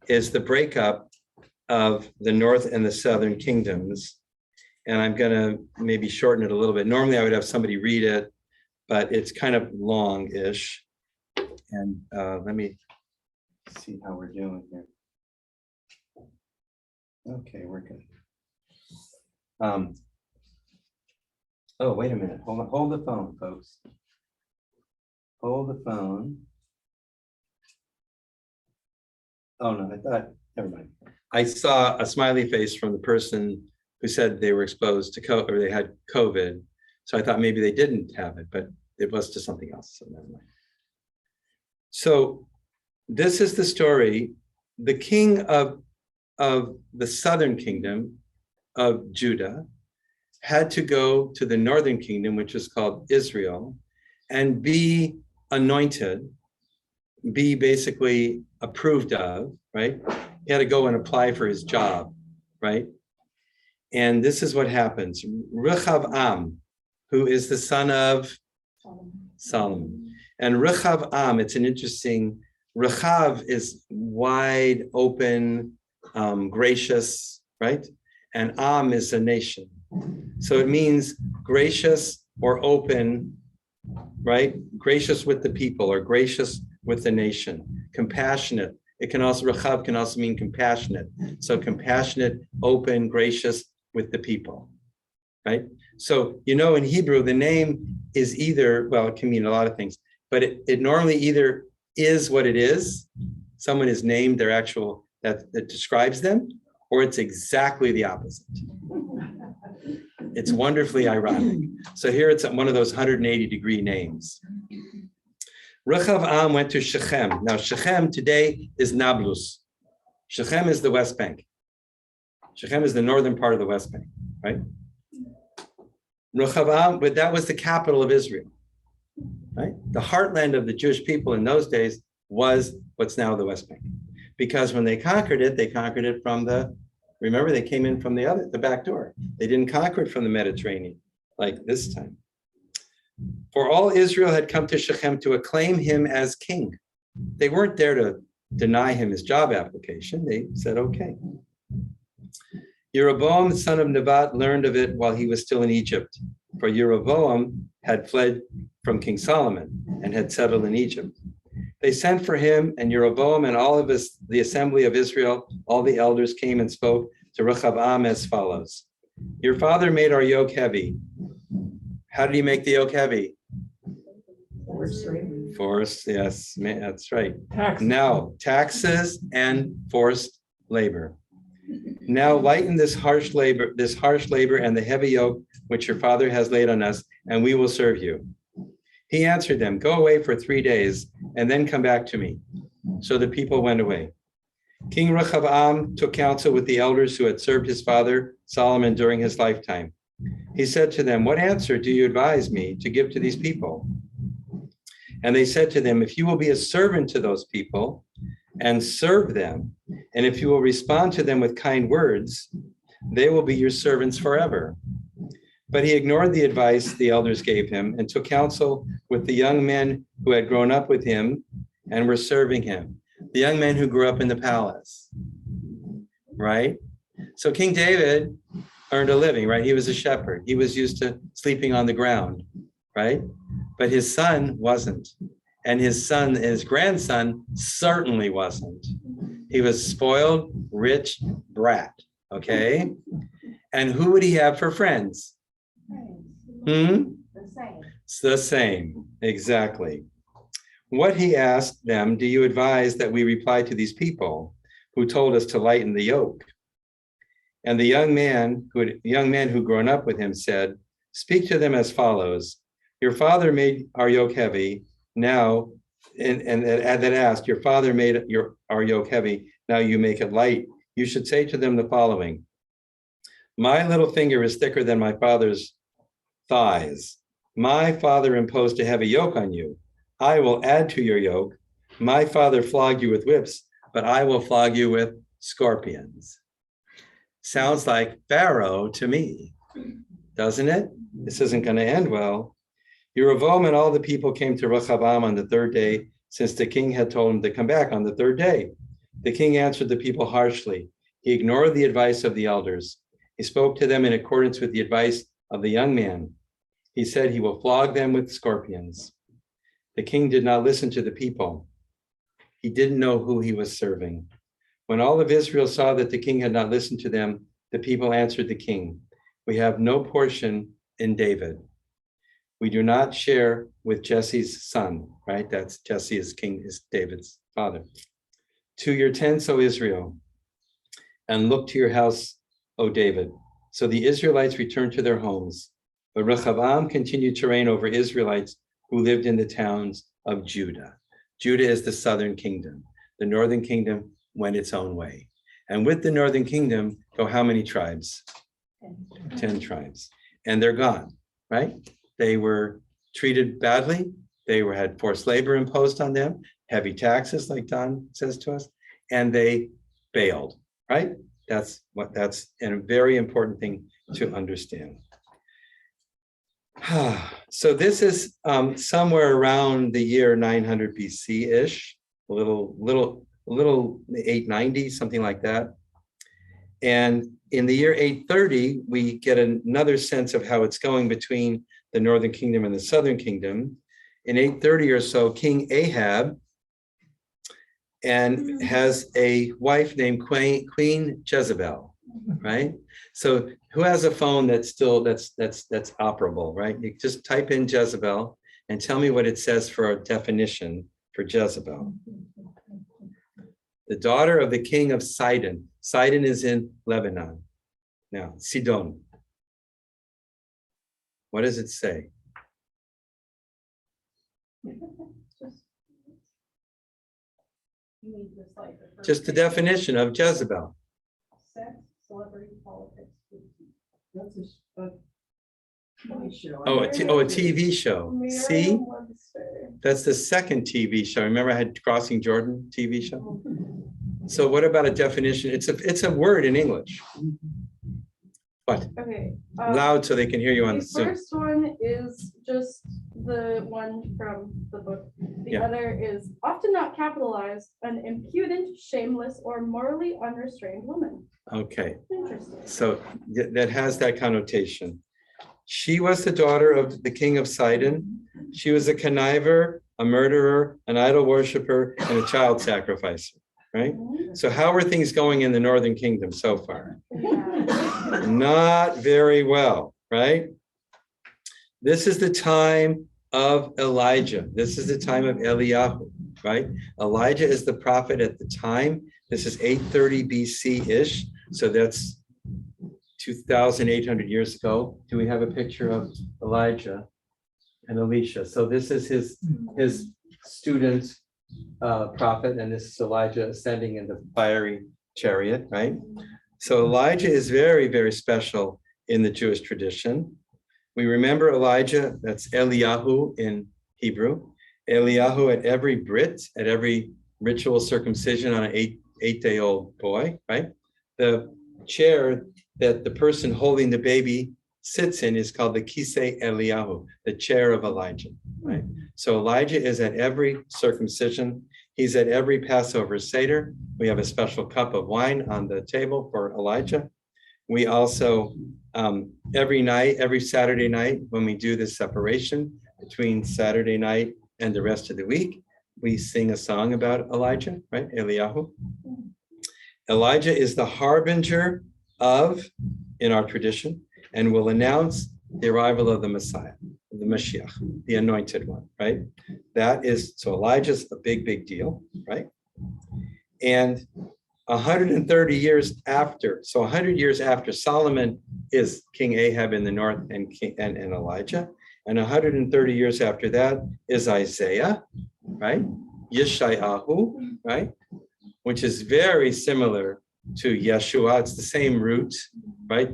is the breakup of the north and the southern kingdoms. And I'm gonna maybe shorten it a little bit. Normally I would have somebody read it, but it's kind of long-ish. And let me see how we're doing here. Okay, we're good. Oh, wait a minute. Hold on. Hold the phone, folks. Hold the phone. Oh, no, I thought, never mind. I saw a smiley face from the person who said they were exposed to COVID or they had COVID. So I thought maybe they didn't have it, but it was to something else. So never mind. So this is the story. The king of the southern kingdom of Judah had to go to the northern kingdom, which is called Israel, and be anointed, be basically approved of, right? He had to go and apply for his job, right? And this is what happens. Rechavam, who is the son of Solomon. And Rechavam, it's an interesting, Rechav is wide, open, gracious, right? And Am is a nation. So it means gracious or open, right? Gracious with the people or gracious with the nation. Compassionate. It can also, Rechav can also mean compassionate. So compassionate, open, gracious with the people, right? So, you know, in Hebrew, the name is either, well, it can mean a lot of things, but it normally either is what it is. Someone is named their actual, that describes them, or it's exactly the opposite. It's wonderfully ironic. So here it's one of those 180-degree names. Rechavam went to Shechem. Now Shechem today is Nablus. Shechem is the West Bank. Shechem is the northern part of the West Bank, right? Rechavam, but that was the capital of Israel, right? The heartland of the Jewish people in those days was what's now the West Bank. Because when they conquered it from the, remember, they came in from the back door. They didn't conquer it from the Mediterranean like this time. For all Israel had come to Shechem to acclaim him as king. They weren't there to deny him his job application. They said, okay. Jeroboam, the son of Nebat, learned of it while he was still in Egypt. For Jeroboam had fled from King Solomon and had settled in Egypt. They sent for him, and Jeroboam and all of the assembly of Israel, all the elders came and spoke to Rechavam as follows. Your father made our yoke heavy. How did he make the yoke heavy? Forced, yes, that's right. Now, taxes and forced labor. Now lighten this harsh labor and the heavy yoke which your father has laid on us, and we will serve you. He answered them, go away for 3 days and then come back to me. So the people went away. King Rechavam took counsel with the elders who had served his father Solomon during his lifetime. He said to them, what answer do you advise me to give to these people? And they said to them, if you will be a servant to those people and serve them, and if you will respond to them with kind words, they will be your servants forever. But he ignored the advice the elders gave him and took counsel with the young men who had grown up with him and were serving him. The young men who grew up in the palace, right? So King David earned a living, right? He was a shepherd. He was used to sleeping on the ground, right? But his son wasn't. And his grandson certainly wasn't. He was spoiled, rich brat, okay? And who would he have for friends? The same. It's the same, exactly. What he asked them, do you advise that we reply to these people who told us to lighten the yoke? And the young man who grown up with him said, speak to them as follows. Your father made our yoke heavy. Now, and that asked, your father made our yoke heavy. Now you make it light. You should say to them the following. My little finger is thicker than my father's thighs. My father imposed a heavy yoke on you. I will add to your yoke. My father flogged you with whips, but I will flog you with scorpions. Sounds like Pharaoh to me, doesn't it? This isn't going to end well. Yerovam and all the people came to Rechavam on the third day, since the king had told him to come back on the third day. The king answered the people harshly. He ignored the advice of the elders. He spoke to them in accordance with the advice of the young man. He said he will flog them with scorpions. The king did not listen to the people. He didn't know who he was serving. When all of Israel saw that the king had not listened to them, the people answered the king, we have no portion in David. We do not share with Jesse's son, right? That's Jesse is David's father. To your tents, O Israel, and look to your house, O David. So the Israelites returned to their homes, but Rechavam continued to reign over Israelites who lived in the towns of Judah. Judah is the southern kingdom. The northern kingdom went its own way. And with the northern kingdom go how many tribes? 10 tribes. And they're gone, right? They were treated badly. They had forced labor imposed on them, heavy taxes, like Don says to us, and they bailed, right? That's a very important thing to understand. So this is somewhere around the year 900 BC-ish, a little 890, something like that. And in the year 830, we get another sense of how it's going between the northern kingdom and the southern kingdom. In 830 or so, King Ahab and has a wife named Queen Jezebel, right? So who has a phone that's still that's operable, right? You just type in Jezebel and tell me what it says for a definition for Jezebel. The daughter of the king of Sidon. Sidon is in Lebanon. Now, Sidon. What does it say? Just the definition of Jezebel. Sex, celebrity, politics. That's a TV show. Oh, a TV show. See? That's the second TV show. Remember I had Crossing Jordan TV show? So what about a definition? It's a word in English. What? Okay. Loud so they can hear you on The the Zoom. first one is just the one from the book. The Yeah. other is often not capitalized, an impudent, shameless, or morally unrestrained woman. Okay, Interesting. so that has that connotation. She was the daughter of the king of Sidon. She was a conniver, a murderer, an idol worshiper, and a child sacrificer, right? So how are things going in the northern kingdom so far? Not very well, right? This is the time of Elijah. This is the time of Eliyahu, right? Elijah is the prophet at the time. This is 830 BC-ish. So that's 2,800 years ago. Do we have a picture of Elijah and Elisha? So this is his student prophet, and this is Elijah ascending in the fiery chariot, right? So Elijah is very, very special in the Jewish tradition. We remember Elijah, that's Eliyahu in Hebrew. Eliyahu at every Brit, at every ritual circumcision on an eight-day-old boy, right? The chair that the person holding the baby sits in is called the Kisei Eliyahu, the chair of Elijah, right? So Elijah is at every circumcision. He's at every Passover Seder. We have a special cup of wine on the table for Elijah. We also, every Saturday night, when we do this separation between Saturday night and the rest of the week, we sing a song about Elijah, right? Eliyahu. Elijah is the harbinger of, in our tradition, and will announce the arrival of the Messiah, the Mashiach, the anointed one, right? That is, so Elijah's a big, big deal, right? And 130 years after, so 100 years after Solomon is King Ahab in the north and Elijah, and 130 years after that is Isaiah, right? Yeshayahu, right? Which is very similar to Yeshua. It's the same root, right?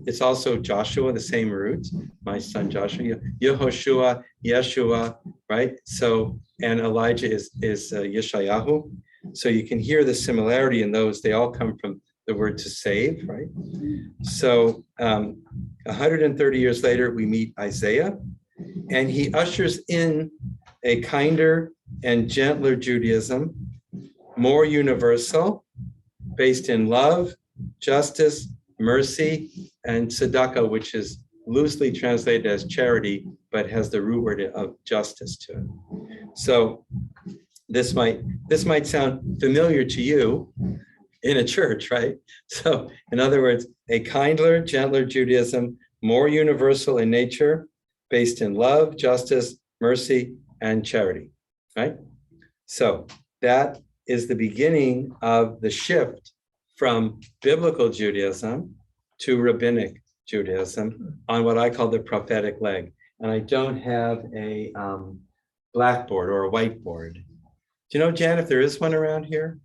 It's also Joshua, the same root. My son Joshua, Yehoshua, Yeshua, right? So, and Elijah is Yeshayahu. So you can hear the similarity in those. They all come from the word to save, right? So 130 years later, we meet Isaiah, and he ushers in a kinder and gentler Judaism, more universal, based in love, justice, mercy, and tzedakah, which is loosely translated as charity, but has the root word of justice to it. So this might sound familiar to you in a church, right? So in other words, a kinder, gentler Judaism, more universal in nature, based in love, justice, mercy, and charity, right? So that is the beginning of the shift from biblical Judaism to rabbinic Judaism on what I call the prophetic leg. And I don't have a blackboard or a whiteboard. Do you know, Jan, if there is one around here?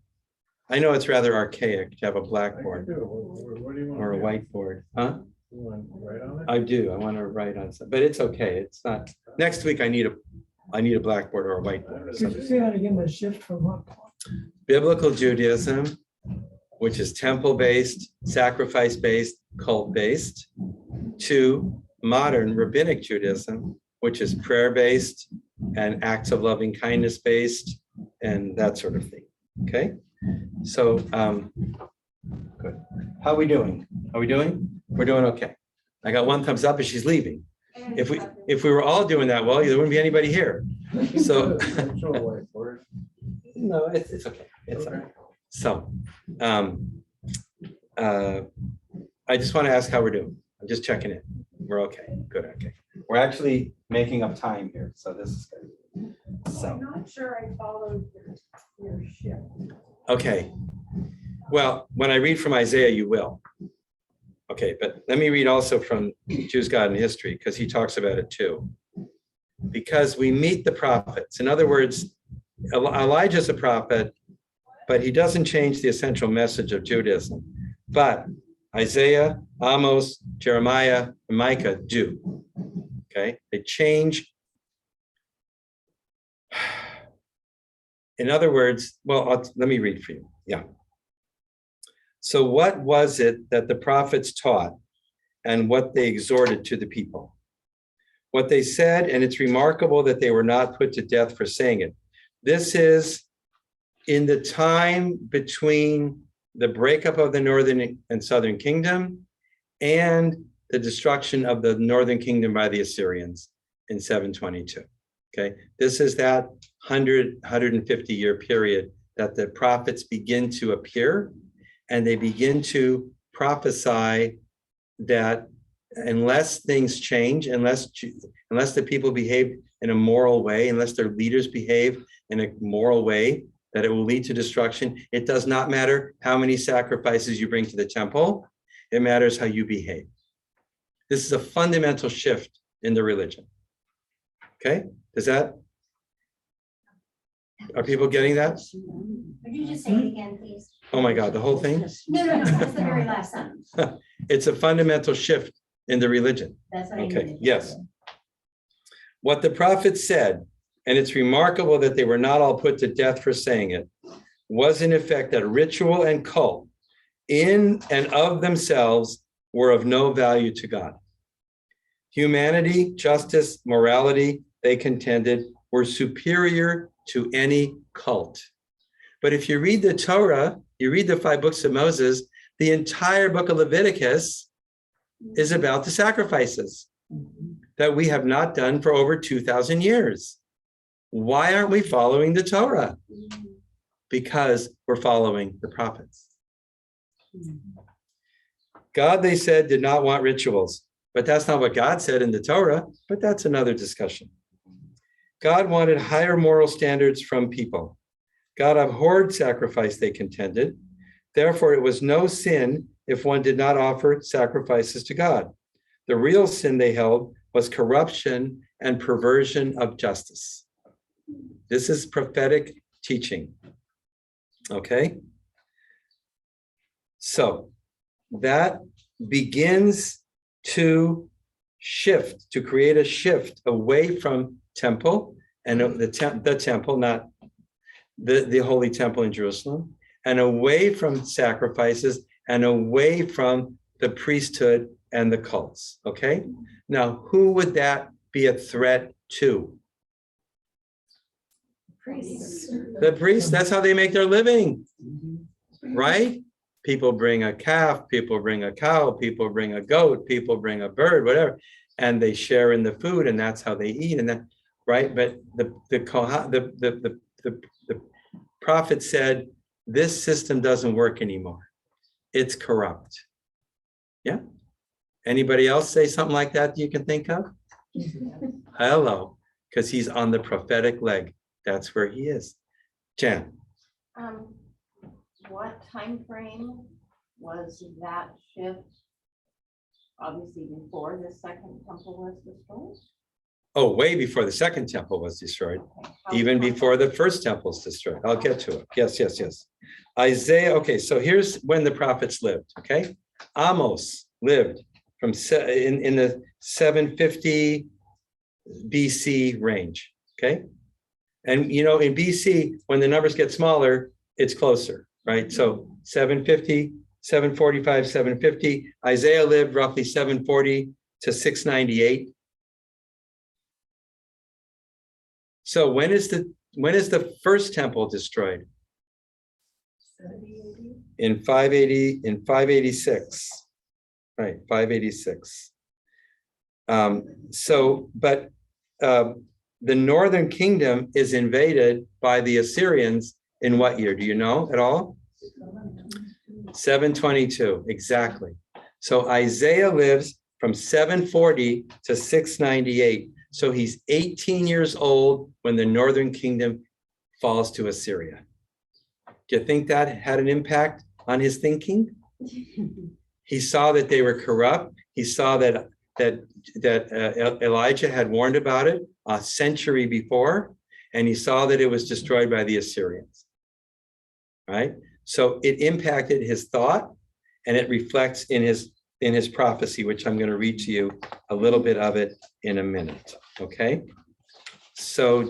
I know it's rather archaic to have a blackboard What do you want? or a to do? whiteboard. Huh? You want to write on it? I do. I want to write on some, but it's okay. It's not. Next week, I need a blackboard or a whiteboard. Could you say that again, the shift from what? Biblical Judaism, which is temple-based, sacrifice-based, cult-based, to modern rabbinic Judaism, which is prayer-based and acts of loving kindness-based and that sort of thing. Okay, so good. How are we doing? Are we doing? We're doing okay. I got one thumbs up, and she's leaving. If we were all doing that well, there wouldn't be anybody here. So Show a whiteboard. no, it's okay. It's all right. So I just want to ask how we're doing. I'm just checking in. We're okay. Good. Okay. We're actually making up time here, so this is good. So I'm not sure I followed your shift. okay. Well, when I read from Isaiah, you will. Okay, but let me read also from Jews, God, and History, because he talks about it too. Because we meet the prophets. In other words, Elijah's a prophet, but he doesn't change the essential message of Judaism. But Isaiah, Amos, Jeremiah, and Micah do. Okay, they change. In other words, well, let me read for you. Yeah. So what was it that the prophets taught and what they exhorted to the people? What they said, and it's remarkable that they were not put to death for saying it. This is in the time between the breakup of the northern and southern kingdom and the destruction of the northern kingdom by the Assyrians in 722. Okay, this is that 150 year period that the prophets begin to appear, and they begin to prophesy that unless things change, unless the people behave in a moral way, unless their leaders behave in a moral way, that it will lead to destruction. It does not matter how many sacrifices you bring to the temple. It matters how you behave. This is a fundamental shift in the religion. Okay, are people getting that? Could you just say it again, please? Oh my God, the whole thing? No, that's the very last sentence. It's a fundamental shift in the religion. That's what I Okay, needed. yes. What the prophets said, and it's remarkable that they were not all put to death for saying it, was in effect that ritual and cult in and of themselves were of no value to God. Humanity, justice, morality, they contended, were superior to any cult. But if you read the Torah, you read the 5 books of Moses, the entire book of Leviticus is about the sacrifices that we have not done for over 2,000 years. Why aren't we following the Torah? Because we're following the prophets. God, they said, did not want rituals, but that's not what God said in the Torah, but that's another discussion. God wanted higher moral standards from people. God abhorred sacrifice, they contended. Therefore, it was no sin if one did not offer sacrifices to God. The real sin they held was corruption and perversion of justice. This is prophetic teaching. Okay? So that begins to shift, to create a shift away from temple and the temple, not the holy temple in Jerusalem, and away from sacrifices and away from the priesthood and the cults. Okay? Now, who would that be a threat to? Priests. The priests, that's how they make their living, right? People bring a calf, people bring a cow, people bring a goat, people bring a bird, whatever, and they share in the food, and that's how they eat, and that, right? But the prophet said, this system doesn't work anymore. It's corrupt. Yeah. Anybody else say something like that you can think of? Hello, because he's on the prophetic leg. That's where he is. Jan. What time frame was that shift? Obviously before the second temple was destroyed? Oh, way before the second temple was destroyed, Okay. How even come? before the first temple was destroyed. I'll get to it. Yes, yes, yes. Isaiah, okay, so here's when the prophets lived, okay? Amos lived from in the 750 BC range, okay? And you know, in BC, when the numbers get smaller, it's closer, right? So 750, 745, 750. Isaiah lived roughly 740 to 698. So when is the first temple destroyed? In 586. Right, 586. The northern kingdom is invaded by the Assyrians in what year? Do you know at all? 722, exactly. So Isaiah lives from 740 to 698. So he's 18 years old when the northern kingdom falls to Assyria. Do you think that had an impact on his thinking? He saw that they were corrupt. He saw that Elijah had warned about it a century before, and he saw that it was destroyed by the Assyrians. Right? So it impacted his thought, and it reflects in his prophecy, which I'm going to read to you a little bit of it in a minute. Okay. So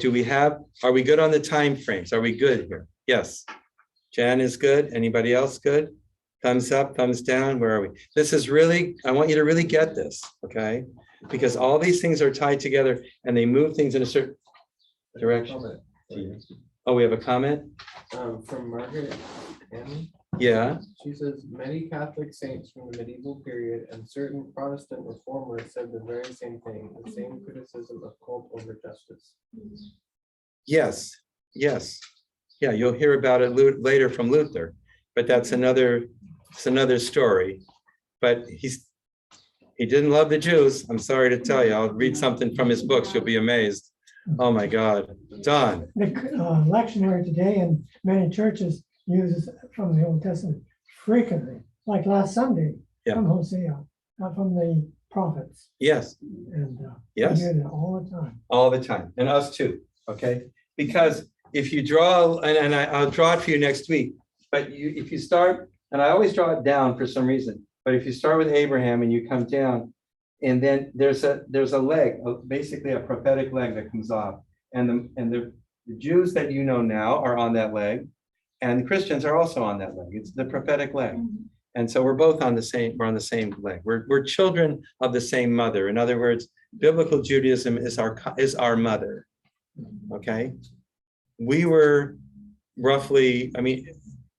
are we good on the time frames? Are we good here? Yes. Jan is good. Anybody else good? Thumbs up, thumbs down. Where are we? This is really, I want you to really get this, okay? Because all these things are tied together and they move things in a certain direction. Oh, we have a comment? From Margaret M. Yeah. She says, many Catholic saints from the medieval period and certain Protestant reformers said the very same thing, the same criticism of cult over justice. Yes, yes. Yeah, you'll hear about it later from Luther, but that's another story. But he didn't love the Jews. I'm sorry to tell you. I'll read something from his books. You'll be amazed. Oh my God. Don. The lectionary today in many churches uses from the Old Testament frequently, like last Sunday from Hosea, from the prophets. Yes. And yes. I hear that all the time. All the time. And us too. Okay. Because if you draw, and I'll draw it for you next week, but if you start, and I always draw it down for some reason, but if you start with Abraham and you come down, and then there's a leg, basically a prophetic leg that comes off. And the Jews that you know now are on that leg, and the Christians are also on that leg. It's the prophetic leg. And so we're both on the same leg. We're children of the same mother. In other words, biblical Judaism is our mother. Okay. We were roughly,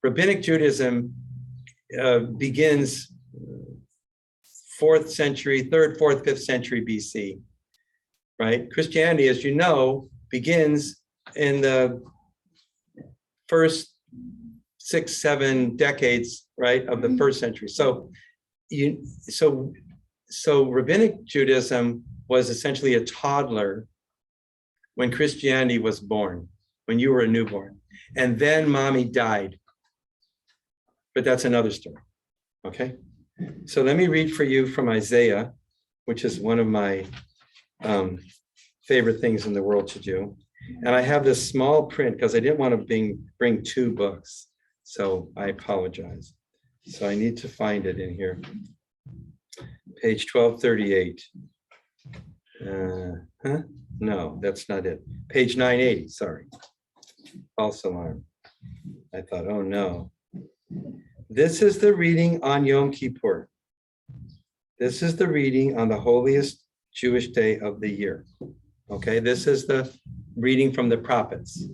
Rabbinic Judaism begins 4th century, 3rd, 4th, 5th century BC, right? Christianity, as you know, begins in the first 6, 7 decades, right, of the 1st century. So Rabbinic Judaism was essentially a toddler when Christianity was born, when you were a newborn, and then mommy died. but that's another story. Okay. So let me read for you from Isaiah, which is one of my favorite things in the world to do. And I have this small print because I didn't want to bring two books. So I apologize. So I need to find it in here. Page 1238. No, that's not it. Page 980, sorry. False alarm. I thought, oh no. This is the reading on Yom Kippur. This is the reading on the holiest Jewish day of the year. Okay, this is the reading from the prophets,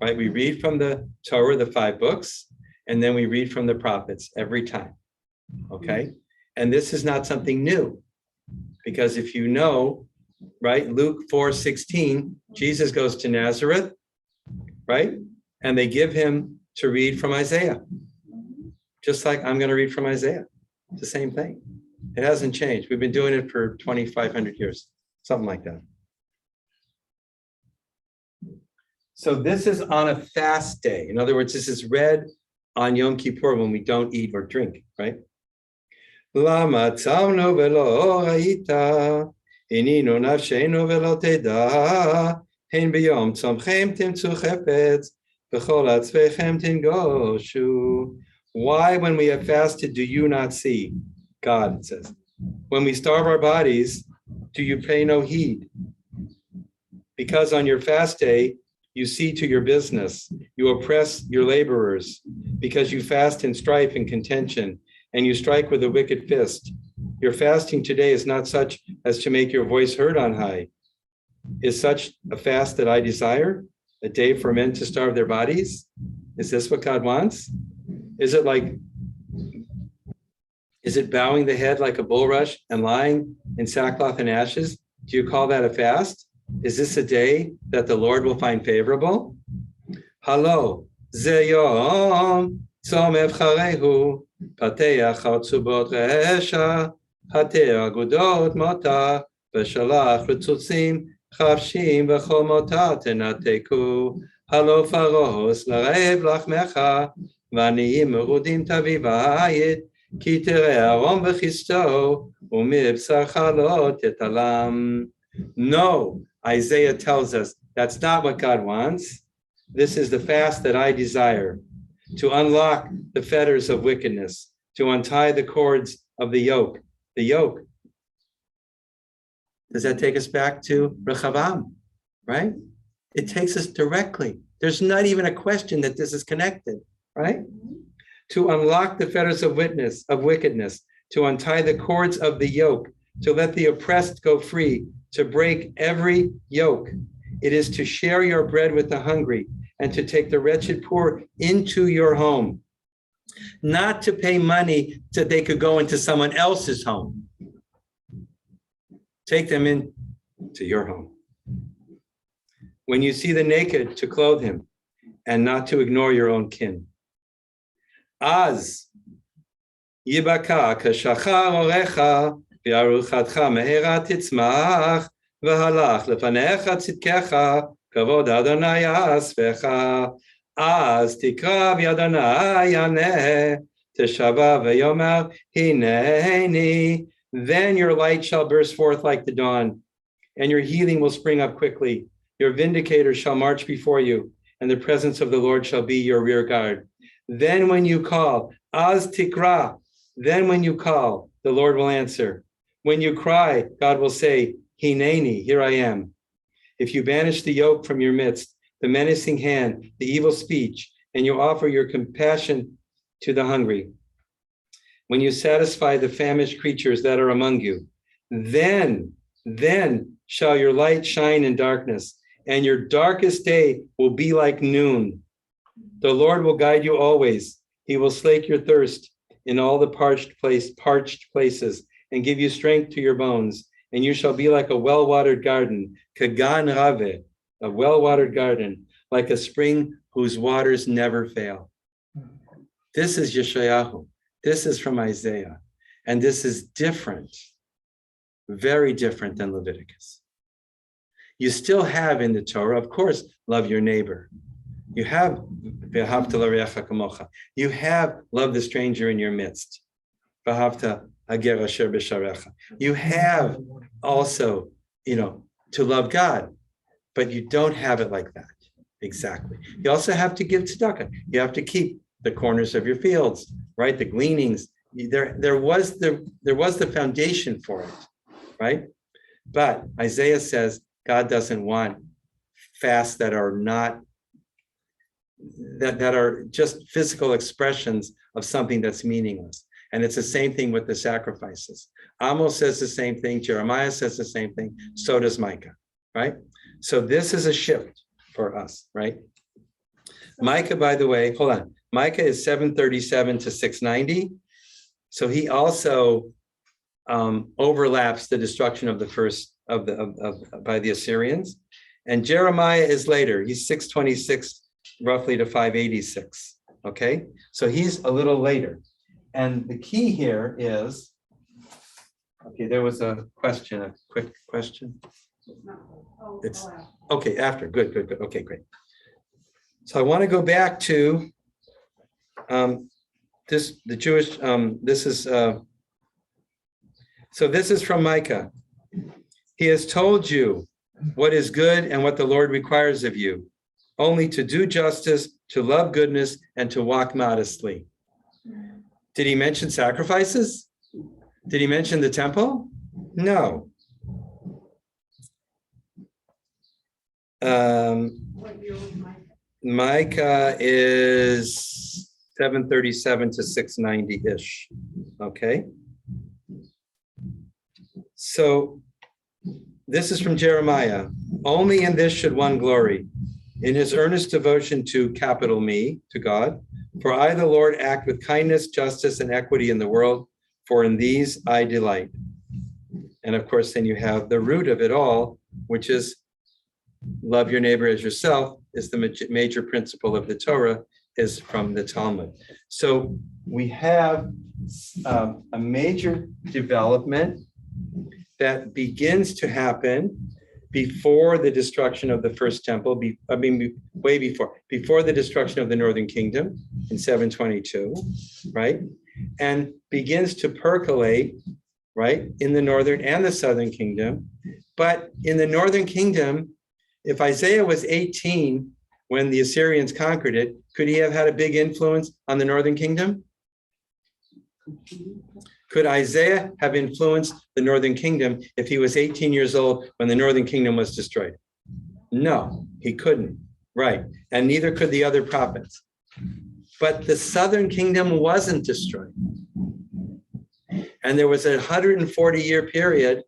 right? We read from the Torah, the 5 books, and then we read from the prophets every time, okay? And this is not something new, because if you know, right, Luke 4:16, Jesus goes to Nazareth, right? And they give him to read from Isaiah, just like I'm going to read from Isaiah. It's the same thing. It hasn't changed. We've been doing it for 2,500 years, something like that. So this is on a fast day. In other words, this is read on Yom Kippur when we don't eat or drink, right? Lama tzavnu velo ra'ita, hininu nafshenu velo teda, hein biyom tzomchem timtzu chepetz, v'chol atzvechem tingoshu. Why, when we have fasted, do you not see? God, it says. When we starve our bodies, do you pay no heed? Because on your fast day, you see to your business, you oppress your laborers, because you fast in strife and contention, and you strike with a wicked fist. Your fasting today is not such as to make your voice heard on high. Is such a fast that I desire, a day for men to starve their bodies? Is this what God wants? Is it bowing the head like a bulrush and lying in sackcloth and ashes? Do you call that a fast? Is this a day that the Lord will find favorable? Halo, ze yom tzom evcharehu, pateach hatzubot re'esha, hater agudot mota, v'shalach retzutzim chavshim v'chol mota tenateku, halo faros l'rev lachmecha, v'aniyim merudim tavi v'ayit, ki tereh aron v'chisto, u'mibsarcha lo tetalam. No, Isaiah tells us that's not what God wants. This is the fast that I desire, to unlock the fetters of wickedness, to untie the cords of the yoke. The yoke. Does that take us back to Rechavam, right? It takes us directly. There's not even a question that this is connected, right? To unlock the fetters of wickedness, to untie the cords of the yoke, to let the oppressed go free, to break every yoke. It is to share your bread with the hungry and to take the wretched poor into your home. Not to pay money so they could go into someone else's home. Take them into your home. When you see the naked, to clothe him and not to ignore your own kin. Az yibaka kashachar orecha v'aruchatcha mehera titzmach v'halach lefanecha tzidkecha kavod Adonai asvecha az tikra v'Adonai yaneh teshava v'yomer hineni. Then your light shall burst forth like the dawn, and your healing will spring up quickly. Your vindicator shall march before you, and the presence of the Lord shall be your rear guard. Then when you call, Az tikra, then when you call, the Lord will answer. When you cry, God will say, Hineni, here I am. If you banish the yoke from your midst, the menacing hand, the evil speech, and you offer your compassion to the hungry, when you satisfy the famished creatures that are among you, then shall your light shine in darkness, and your darkest day will be like noon. The Lord will guide you always. He will slake your thirst in all the parched places and give you strength to your bones. And you shall be like a well-watered garden, kagan rave, a well-watered garden, like a spring whose waters never fail. This is Yeshayahu. This is from Isaiah. And this is different, very different than Leviticus. You still have in the Torah, of course, love your neighbor. You have v'ahavta l'reacha kamocha. You have love the stranger in your midst. V'ahavta hager asher b'sharecha. You have also, to love God, but you don't have it like that. Exactly. You also have to give tzedakah. You have to keep the corners of your fields, right? The gleanings. There was the foundation for it, right? But Isaiah says God doesn't want fasts that are not that are just physical expressions of something that's meaningless. And it's the same thing with the sacrifices. Amos says the same thing. Jeremiah says the same thing. So does Micah, right? So this is a shift for us, right? Micah, by the way, hold on. Micah is 737 to 690. So he also overlaps the destruction of the first by the Assyrians. And Jeremiah is later. He's 626 roughly to 586. Okay, so he's a little later. And the key here is, okay, there was a question, a quick question. It's okay after. Good. Okay, great. So I want to go back to the Jewish. This is so. This is from Micah. He has told you what is good and what the Lord requires of you, only to do justice, to love goodness, and to walk modestly. Did he mention sacrifices? Did he mention the temple? No. Micah is 737 to 690-ish. Okay. So this is from Jeremiah. Only in this should one glory, in his earnest devotion to capital me, to God. For I, the Lord, act with kindness, justice, and equity in the world, for in these I delight. And of course, then you have the root of it all, which is love your neighbor as yourself, is the major principle of the Torah, is from the Talmud. So we have a major development that begins to happen before the destruction of the first temple, way before the destruction of the Northern Kingdom in 722, right? And begins to percolate, right, in the Northern and the Southern Kingdom. But in the Northern Kingdom, if Isaiah was 18 when the Assyrians conquered it, could he have had a big influence on the Northern Kingdom? Could Isaiah have influenced the Northern Kingdom if he was 18 years old when the Northern Kingdom was destroyed? No, he couldn't, right? And neither could the other prophets. But the Southern Kingdom wasn't destroyed. And there was a 140-year period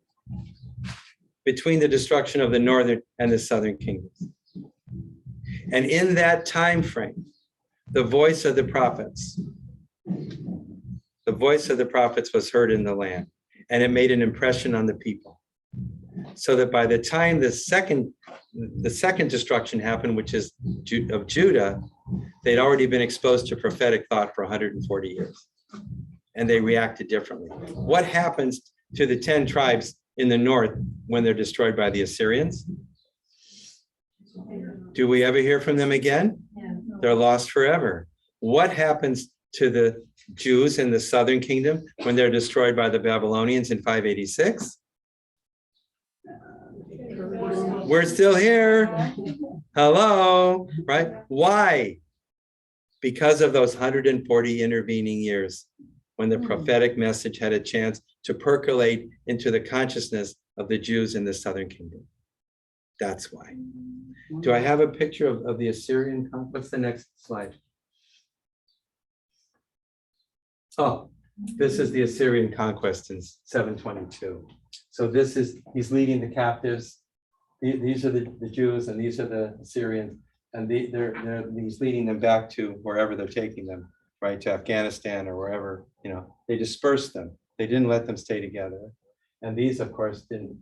between the destruction of the Northern and the Southern Kingdoms. And in that time frame, the voice of the prophets was heard in the land, and it made an impression on the people. So that by the time the second destruction happened, which is of Judah, they'd already been exposed to prophetic thought for 140 years, and they reacted differently. What happens to the 10 tribes in the north when they're destroyed by the Assyrians? Do we ever hear from them again? They're lost forever. What happens to the Jews in the southern kingdom when they're destroyed by the Babylonians in 586? We're still here. Hello, right? Why? Because of those 140 intervening years when the prophetic message had a chance to percolate into the consciousness of the Jews in the southern kingdom. That's why. Do I have a picture of the Assyrian conquest? What's the next slide? Oh, this is the Assyrian conquest in 722. So this is, he's leading the captives. These are the Jews and these are the Assyrians. And he's leading them back to wherever they're taking them, right? To Afghanistan or wherever, they dispersed them. They didn't let them stay together. And these, of course, didn't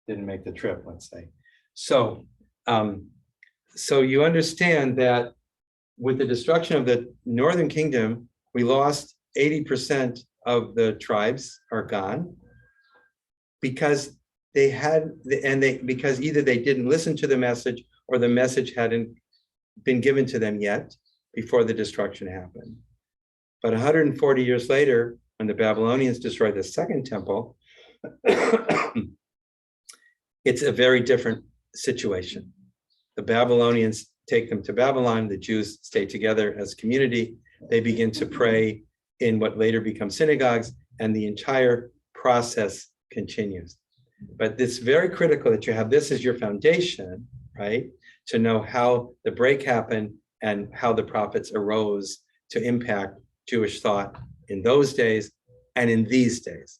make the trip, let's say. So, so you understand that with the destruction of the Northern Kingdom, we lost 80% of the tribes are gone because because either they didn't listen to the message or the message hadn't been given to them yet before the destruction happened. But 140 years later, when the Babylonians destroyed the second temple, it's a very different situation. The Babylonians take them to Babylon, the Jews stay together as a community, they begin to pray in what later becomes synagogues, and the entire process continues. But it's very critical that you have this as your foundation, right? To know how the break happened and how the prophets arose to impact Jewish thought in those days and in these days.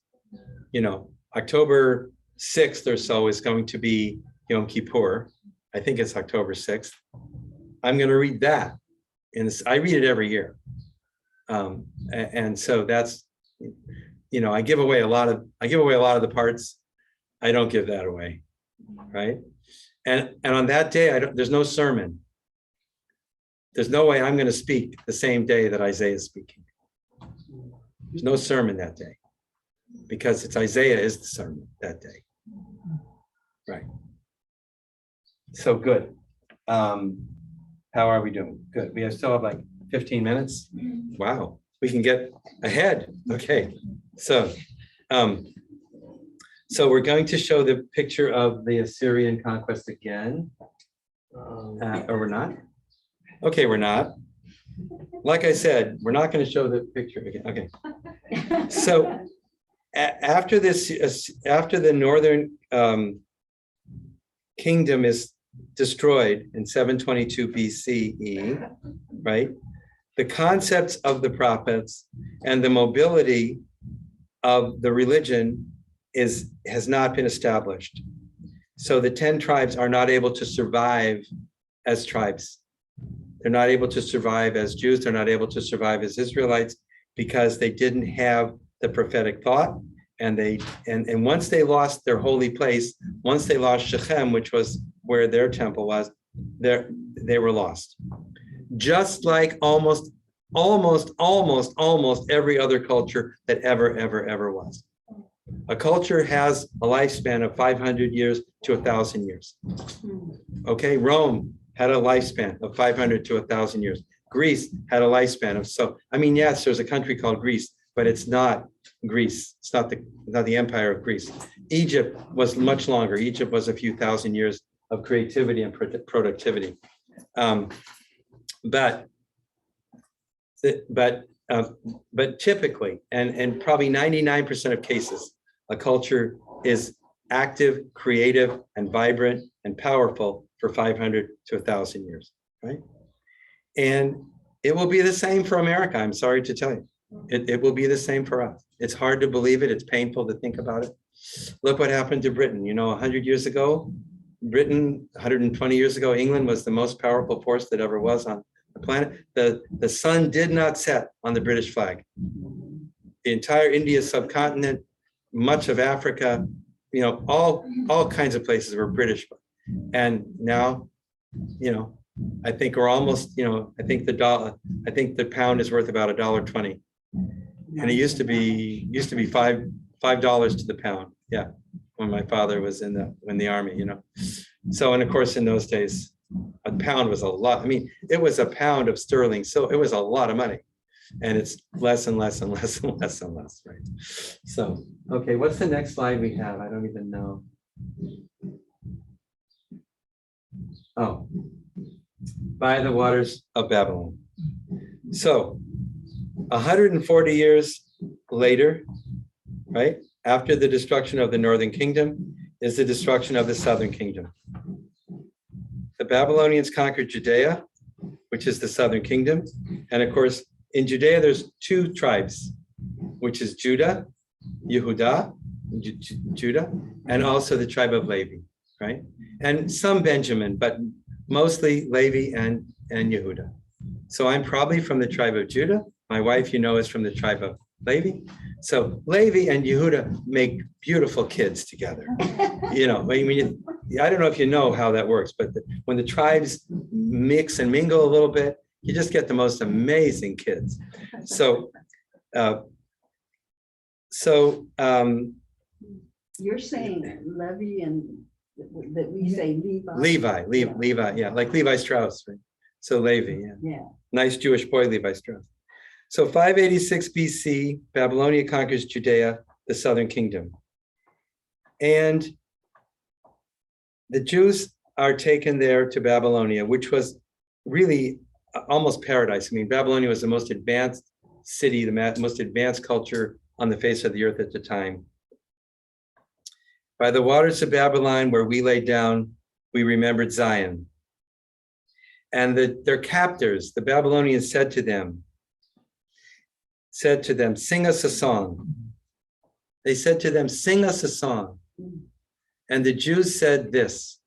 You know, October 6th or so is going to be Yom Kippur. I think it's October 6th. I'm going to read that. And I read it every year. And so that's, you know, I give away a lot of the parts. I don't give that away, right? And on that day, there's no sermon. There's no way I'm going to speak the same day that Isaiah is speaking. There's no sermon that day because it's Isaiah is the sermon that day, right? So good. How are we doing? Good. We still have like 15 minutes. Wow, we can get ahead. Okay, so we're going to show the picture of the Assyrian conquest again, or we're not. Okay, we're not. Like I said, we're not going to show the picture again. Okay. So after this, after the northern kingdom is destroyed in 722 BCE, right? The concepts of the prophets and the mobility of the religion has not been established. So the 10 tribes are not able to survive as tribes. They're not able to survive as Jews. They're not able to survive as Israelites because they didn't have the prophetic thought. And once they lost their holy place, once they lost Shechem, which was where their temple was, they were lost. Just like almost every other culture that ever was. A culture has a lifespan of 500 years to 1,000 years. Okay, Rome had a lifespan of 500 to 1,000 years. Greece had a lifespan of, yes, there's a country called Greece, but it's not Greece. It's not the empire of Greece. Egypt was much longer. Egypt was a few thousand years of creativity and productivity. But typically, and probably 99% of cases, a culture is active, creative, and vibrant and powerful for 500 to 1,000 years, right? And it will be the same for America. I'm sorry to tell you, it will be the same for us. It's hard to believe it. It's painful to think about it. Look what happened to Britain. 100 years ago, Britain, 120 years ago, England was the most powerful force that ever was on the planet. The sun did not set on the British flag. The entire India subcontinent, much of Africa, all kinds of places were British. And now, I think we're almost, I think the pound is worth about $1.20. And it used to be $5 to the pound. Yeah. When my father was in the army, So, and of course, in those days, a pound was a lot. I mean, it was a pound of sterling. So it was a lot of money. And it's less and less and less and less and less, right? So, okay, what's the next slide we have? I don't even know. Oh, by the waters of Babylon. So 140 years later, right? After the destruction of the northern kingdom is the destruction of the southern kingdom. The Babylonians conquered Judea, which is the southern kingdom. And of course, in Judea, there's 2 tribes, which is Judah, Yehudah, Judah, and also the tribe of Levi, right? And some Benjamin, but mostly Levi and Yehudah. So I'm probably from the tribe of Judah. My wife, is from the tribe of Levi. So Levi and Yehudah make beautiful kids together. I don't know if you know how that works, but when the tribes mix and mingle a little bit, you just get the most amazing kids. So, You're saying Levi and that we say Levi. Levi, yeah, like Levi Strauss, right? So Levi, yeah. Yeah. Nice Jewish boy, Levi Strauss. So 586 BC, Babylonia conquers Judea, the southern kingdom. And the Jews are taken there to Babylonia, which was really almost paradise. I mean, Babylonia was the most advanced city, the most advanced culture on the face of the earth at the time. By the waters of Babylon, where we lay down, we remembered Zion. And their captors, the Babylonians, said to them, sing us a song. They said to them, sing us a song. And the Jews said this,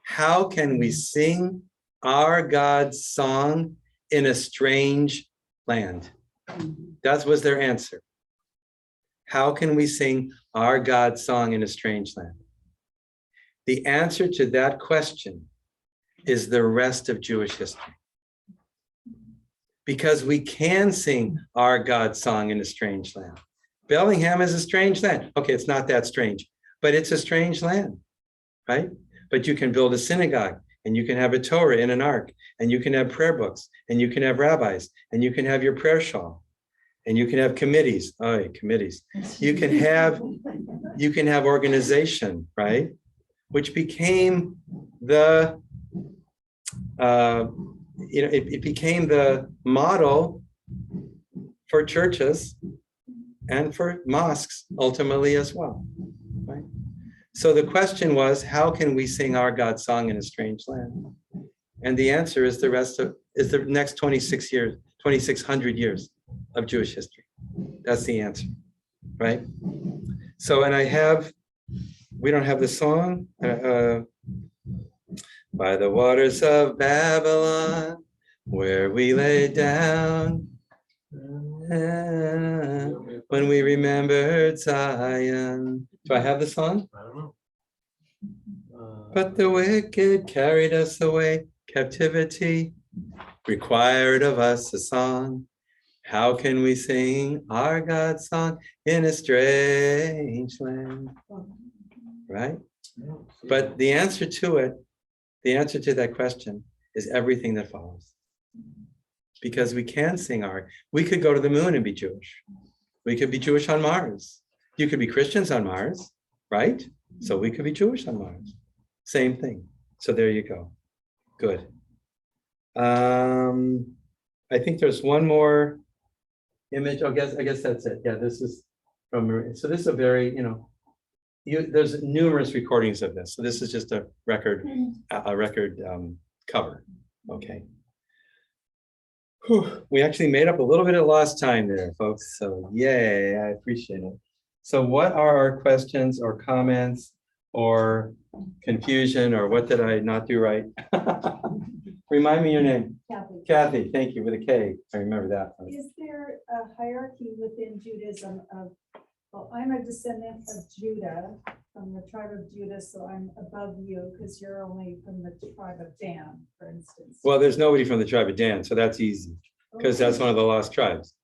how can we sing our God's song in a strange land? That was their answer. How can we sing our God's song in a strange land? The answer to that question is the rest of Jewish history. Because we can sing our God's song in a strange land. Bellingham is a strange land. Okay, it's not that strange, but it's a strange land, right? But you can build a synagogue, and you can have a Torah in an ark, and you can have prayer books, and you can have rabbis, and you can have your prayer shawl, and you can have committees. Oh, committees. You can have organization, right? Which became the it became the model for churches and for mosques ultimately as well, right? So the question was, how can we sing our God's song in a strange land? And the answer is the next 2,600 years of Jewish history. That's the answer, right? So, and we don't have the song. By the waters of Babylon, where we lay down, when we remembered Zion. Do I have the song? I don't know. But the wicked carried us away, captivity required of us a song. How can we sing our God's song in a strange land? Right? But the answer to that question is everything that follows. Because we can sing we could go to the moon and be Jewish. We could be Jewish on Mars. You could be Christians on Mars, right? So we could be Jewish on Mars. Same thing. So there you go. Good. I think there's one more image. I guess that's it. Yeah, this is from, so this is a very, there's numerous recordings of this. So this is just a record cover. Okay. Whew. We actually made up a little bit of lost time there, folks. So yay, I appreciate it. So what are our questions or comments or confusion, or what did I not do right? Remind me your name. Kathy, Kathy, thank you, with a K. I remember that one. is there a hierarchy within Judaism well, I'm a descendant of Judah, from the tribe of Judah, so I'm above you because you're only from the tribe of Dan, for instance. Well, there's nobody from the tribe of Dan, so that's easy, because that's one of the lost tribes.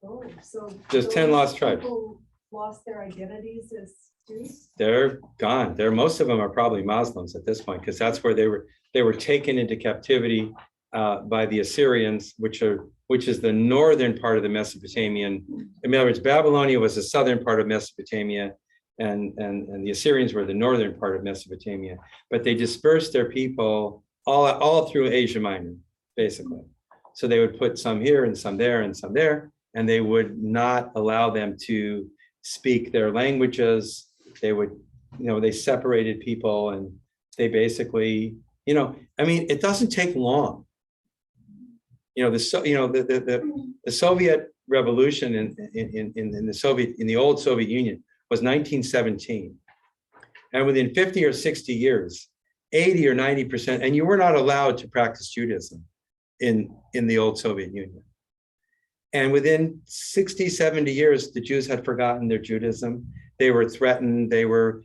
Oh, so There's 10 those lost tribes. people lost their identities as Jews? They're gone. Most of them are probably Muslims at this point, because that's where they were taken into captivity by the Assyrians, which is the northern part of the Mesopotamian. In other words, Babylonia was the southern part of Mesopotamia, and the Assyrians were the northern part of Mesopotamia. But they dispersed their people all through Asia Minor, basically. So they would put some here and some there and some there, and they would not allow them to speak their languages. They would, they separated people, and they basically, it doesn't take long. The Soviet revolution in the old Soviet Union was 1917, and within 50 or 60 years, 80 or 90%, and you were not allowed to practice Judaism in the old Soviet Union. And within 60, 70 years, the Jews had forgotten their Judaism. They were threatened.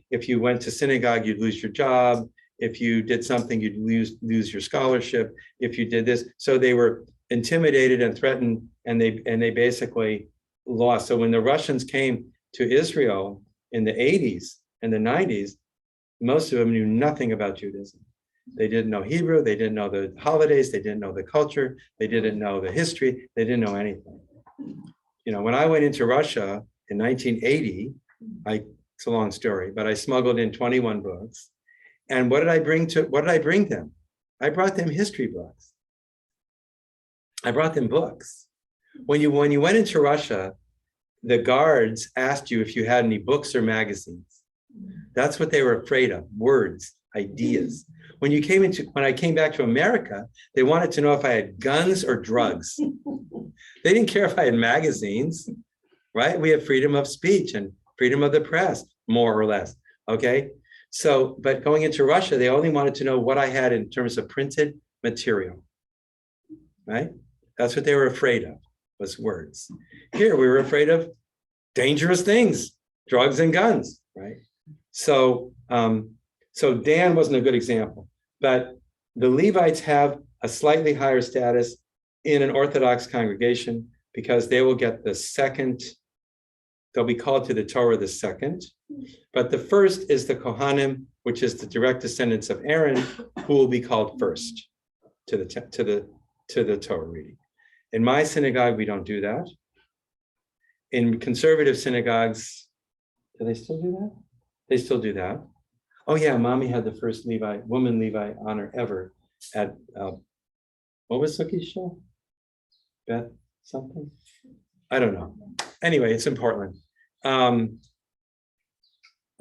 If you went to synagogue, you'd lose your job. If you did something, you'd lose your scholarship. If you did this, so they were intimidated and threatened, and they basically lost. So when the Russians came to Israel in the 80s and the 90s, most of them knew nothing about Judaism. They didn't know Hebrew. They didn't know the holidays. They didn't know the culture. They didn't know the history. They didn't know anything. You know, when I went into Russia in 1980, it's a long story, but I smuggled in 21 books. And what did I bring them? I brought them history books. I brought them books. When you went into Russia, the guards asked you if you had any books or magazines. That's what they were afraid of, words, ideas. When I came back to America, they wanted to know if I had guns or drugs. They didn't care if I had magazines, right? We have freedom of speech and freedom of the press, more or less, okay? So, but going into Russia, they only wanted to know what I had in terms of printed material, right? That's what they were afraid of, was words. Here, we were afraid of dangerous things, drugs and guns, right? So, so Dan wasn't a good example, but the Levites have a slightly higher status in an Orthodox congregation because they will get the second, they'll be called to the Torah the second, but the first is the Kohanim, which is the direct descendants of Aaron, who will be called first to the Torah reading. In my synagogue, we don't do that. In conservative synagogues, do they still do that? They still do that. Oh yeah, mommy had the first woman Levi honor ever at, what was Suki's show? Beth something? I don't know. Anyway, it's in Portland. I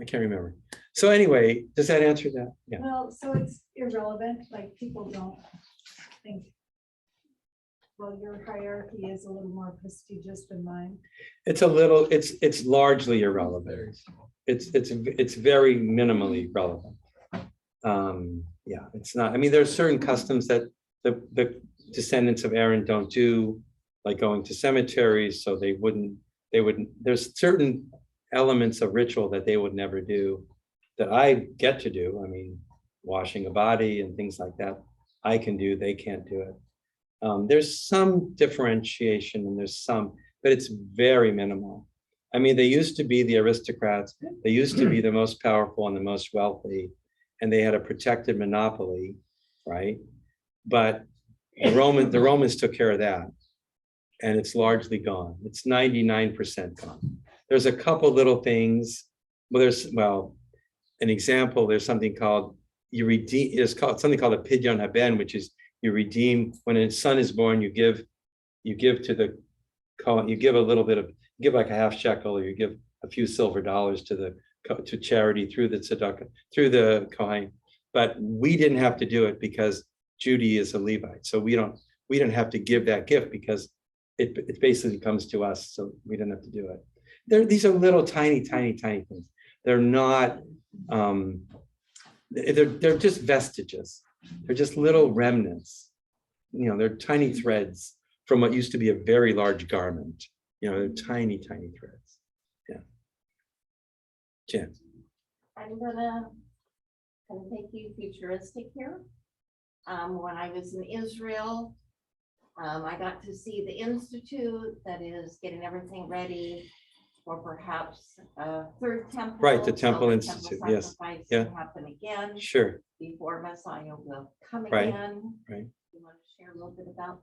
can't remember. So anyway, does that answer that? Yeah. Well, so it's irrelevant, like people don't think, well, your hierarchy is a little more prestigious than mine. It's largely irrelevant. It's very minimally relevant. Yeah, it's not, I mean, there's certain customs that the descendants of Aaron don't do, like going to cemeteries, so they wouldn't, there's certain elements of ritual that they would never do that I get to do. I mean, washing a body and things like that, I can do, they can't do it. There's some differentiation and there's some, but it's very minimal. I mean, they used to be the aristocrats. They used to be the most powerful and the most wealthy, and they had a protected monopoly, right? But the Romans took care of that, and it's largely gone. It's 99% gone. There's a couple little things. Well, an example, there's something called, something called a pidyon haben, which is you redeem, when a son is born, you give a little bit of, give like a half shekel, or you give a few silver dollars to charity through the tzedakah, through the Kohen. But we didn't have to do it because Judy is a Levite. So we don't have to give that gift because it basically comes to us. So we didn't have to do it. These are little tiny things. They're not, they're just vestiges. They're just little remnants. You know, they're tiny threads from what used to be a very large garment. You know, they're tiny threads. Yeah. Jen. I'm gonna take you futuristic here. When I was in Israel, I got to see the institute that is getting everything ready for perhaps a third temple. Right, the so Temple the Institute, temple yes. sacrifice Yeah. can happen again Sure. before Messiah will come Right, again. right. You want to share a little bit about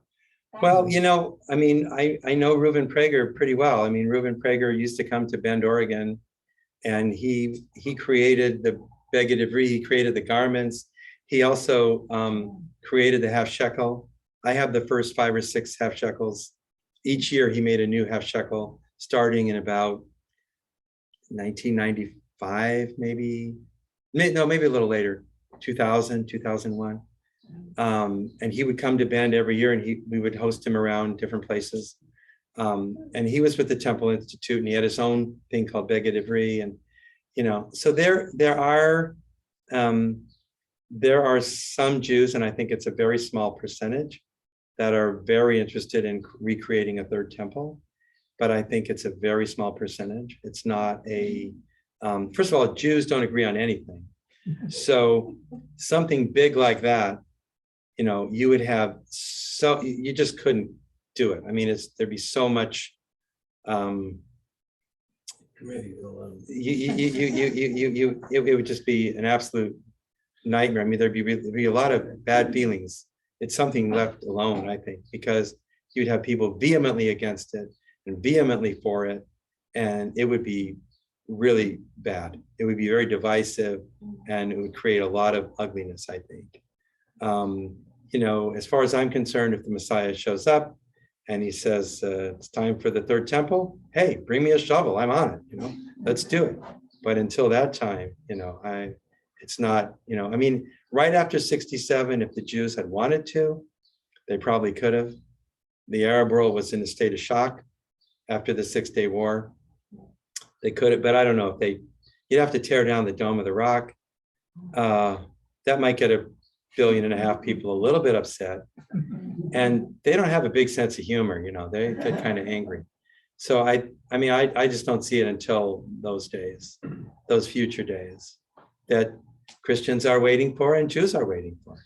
that? Well, you know, I mean, I know Reuben Prager pretty well. I mean, Reuben Prager used to come to Bend, Oregon, and he created the Beged Ivri, he created the garments. He also created the half shekel. I have the first 5 or 6 half shekels. Each year he made a new half shekel, starting in about 1995, maybe a little later, 2000, 2001. And he would come to Bend every year, and we would host him around different places. And he was with the Temple Institute, and he had his own thing called Beged Ivri, and you know, so there are some Jews, and I think it's a very small percentage, that are very interested in recreating a third temple. But I think it's a very small percentage. It's not a, first of all, Jews don't agree on anything. So something big like that, you know, you would have, you just couldn't do it. I mean, there'd be so much, it would just be an absolute nightmare. I mean, there'd be a lot of bad feelings. It's something left alone, I think, because you'd have people vehemently against it and vehemently for it, and it would be really bad. It would be very divisive, and it would create a lot of ugliness, I think. You know, as far as I'm concerned, if the Messiah shows up and he says, it's time for the third temple, hey, bring me a shovel, I'm on it, you know, let's do it. But until that time, you know, it's not, you know, I mean, right after 67, if the Jews had wanted to, they probably could have. The Arab world was in a state of shock after the 6-Day War. They could have, but I don't know if you'd have to tear down the Dome of the Rock. That might get 1.5 billion people a little bit upset. And they don't have a big sense of humor, you know, they get kind of angry. So I mean, I just don't see it until those days, those future days that Christians are waiting for and Jews are waiting for,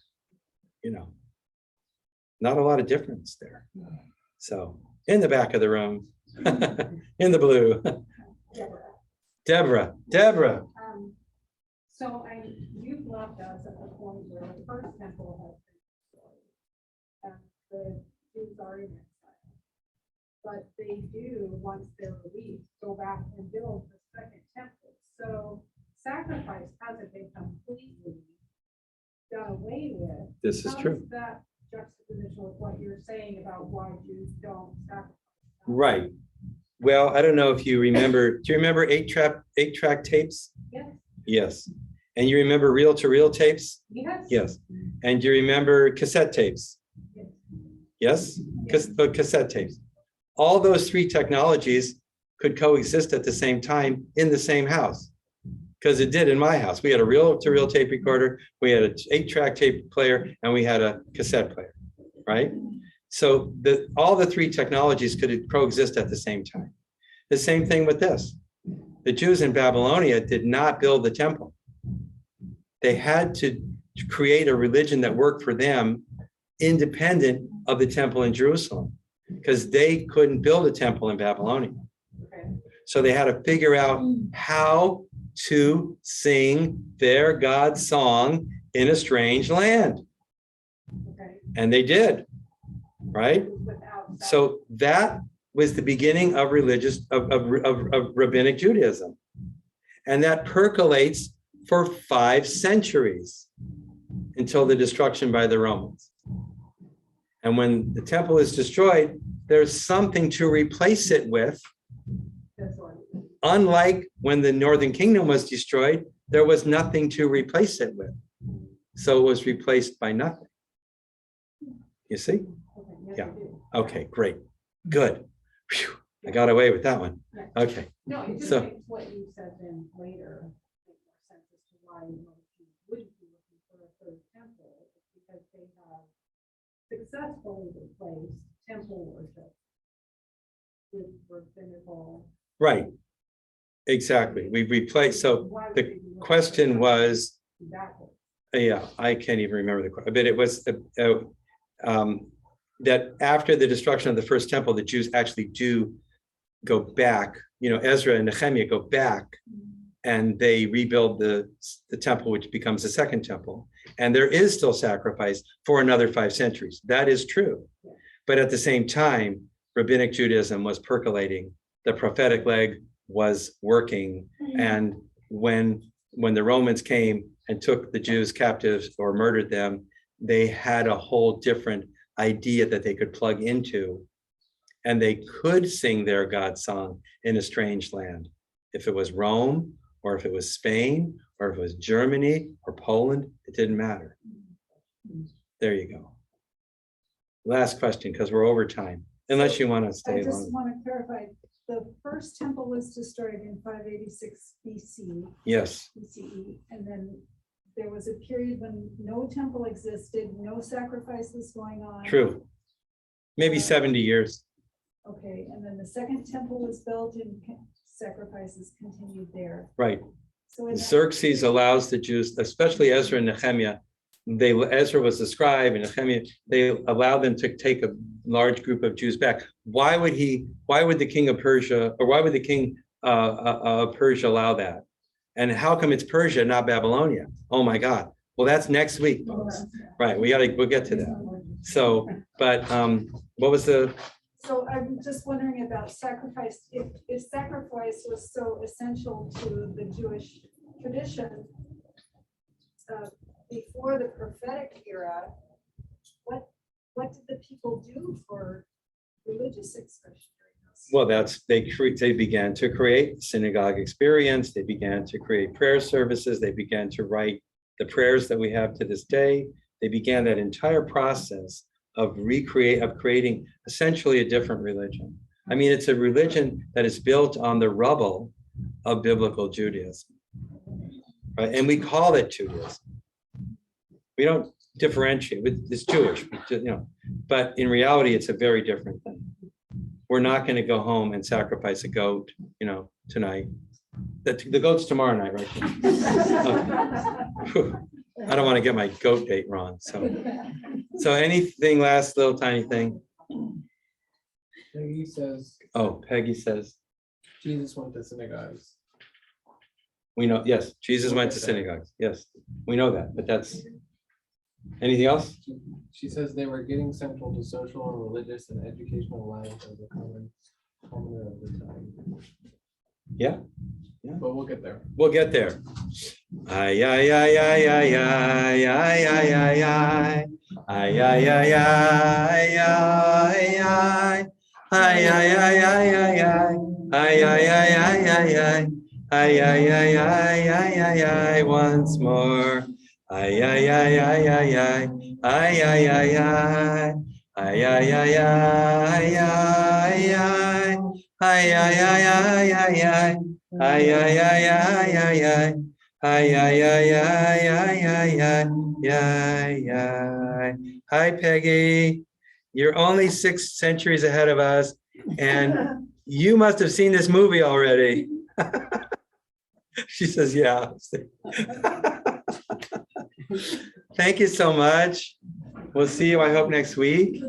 you know, not a lot of difference there. So in the back of the room, in the blue, Deborah. So you've left us at the point where the first temple has been destroyed. And the Jews are in exile. But they do, once they're released, go back and build the second temple. So sacrifice hasn't been completely done away with. This is How true. does that juxtaposition with what you're saying about why Jews don't sacrifice? Right. Well, I don't know if you remember, do you remember 8-track tapes? Yes, Yes. And you remember reel-to-reel tapes? yes. Yes. And you remember cassette tapes? Yes. Yes? Cassette tapes. All those 3 technologies could coexist at the same time in the same house. Because it did in my house. We had a reel-to-reel tape recorder, we had an 8-track tape player, and we had a cassette player, right? So all the 3 technologies could coexist at the same time. The same thing with this. The Jews in Babylonia did not build the temple. They had to create a religion that worked for them independent of the temple in Jerusalem, because they couldn't build a temple in Babylonia. Okay. So they had to figure out how to sing their God song in a strange land. Okay. And they did, right? Without So that was the beginning of rabbinic Judaism. And that percolates for 5 centuries until the destruction by the Romans. And when the temple is destroyed, there's something to replace it with. That's what Unlike when the Northern Kingdom was destroyed, there was nothing to replace it with. So it was replaced by nothing. You see? Yeah. Okay, great. Good. Phew, I got away with that one. Okay. No, it just So- makes what you said then later make more sense as to why most Jews wouldn't be looking for a third temple, because they have successfully replaced temple worship with rabbinical. Right. Exactly. We replaced, so Why would the they be looking question for was, backwards? yeah, I can't even remember the question, but it was that after the destruction of the first temple, the Jews actually do go back, you know, Ezra and Nehemiah go back and they rebuild the temple, which becomes the second temple. And there is still sacrifice for another 5 centuries. That is true. But at the same time, rabbinic Judaism was percolating, the prophetic leg was working. And when the Romans came and took the Jews captives or murdered them, they had a whole different idea that they could plug into, and they could sing their God song in a strange land. If it was Rome, or if it was Spain, or if it was Germany or Poland, it didn't matter. There you go. Last question, because we're over time, unless you want to I stay just long. want to clarify, the first temple was destroyed in 586 BC, Yes, BCE, and then there was a period when no temple existed, no sacrifices going on. true. Maybe 70 years. Okay, and then the second temple was built and sacrifices continued there. Right. So in Xerxes allows the Jews, especially Ezra and Nehemiah, Ezra was the scribe and Nehemiah, they allowed them to take a large group of Jews back. Why would the king of Persia, or why would the king of Persia allow that? And how come it's Persia, not Babylonia? Oh my God, Well, that's next week, folks. Right, we'll get to that. So, but what was the, So I'm just wondering about sacrifice, if sacrifice was so essential to the Jewish tradition before the prophetic era, what did the people do for religious expression during those? well, they began to create synagogue experience. They began to create prayer services. They began to write the prayers that we have to this day. They began that entire process of creating essentially a different religion. I mean, it's a religion that is built on the rubble of biblical Judaism, right? And we call it Judaism. We don't differentiate. It's Jewish, but in reality, it's a very different thing. We're not going to go home and sacrifice a goat, tonight. The goat's tomorrow night, right? Okay. I don't want to get my goat date wrong. So anything, last little tiny thing? Peggy says Oh, Peggy says, Jesus went to synagogues. we know, yes, Jesus went to synagogues. Yes, we know that, but that's, anything else? She says they were getting central to social and religious and educational life as a commoner of the time. Yeah, But we'll get there. we'll get there. Ay, ay, ay, ay, ay, ay, ay, ay, ay, ay. Ay, ay, ay, ay, ay, ay. Ay, ay, ay, ay, ay, ay. Ay, ay, ay, ay, ay, ay. Ay, ay, ay, ay, ay, ay, ay, once more. Ay, ay, ay, ay, ay, ay. Ay, ay, ay, ay. Ay, ay, ay, ay, ay, ay. Ay, ay, ay, ay, ay, ay. Ay, ay, ay, ay, ay, ay. Ay, ay, ay, ay, ay, ay, ay, ay. Hi, Peggy. You're only 6 centuries ahead of us, and you must have seen this movie already. She says, yeah. Thank you so much. We'll see you, I hope, next week.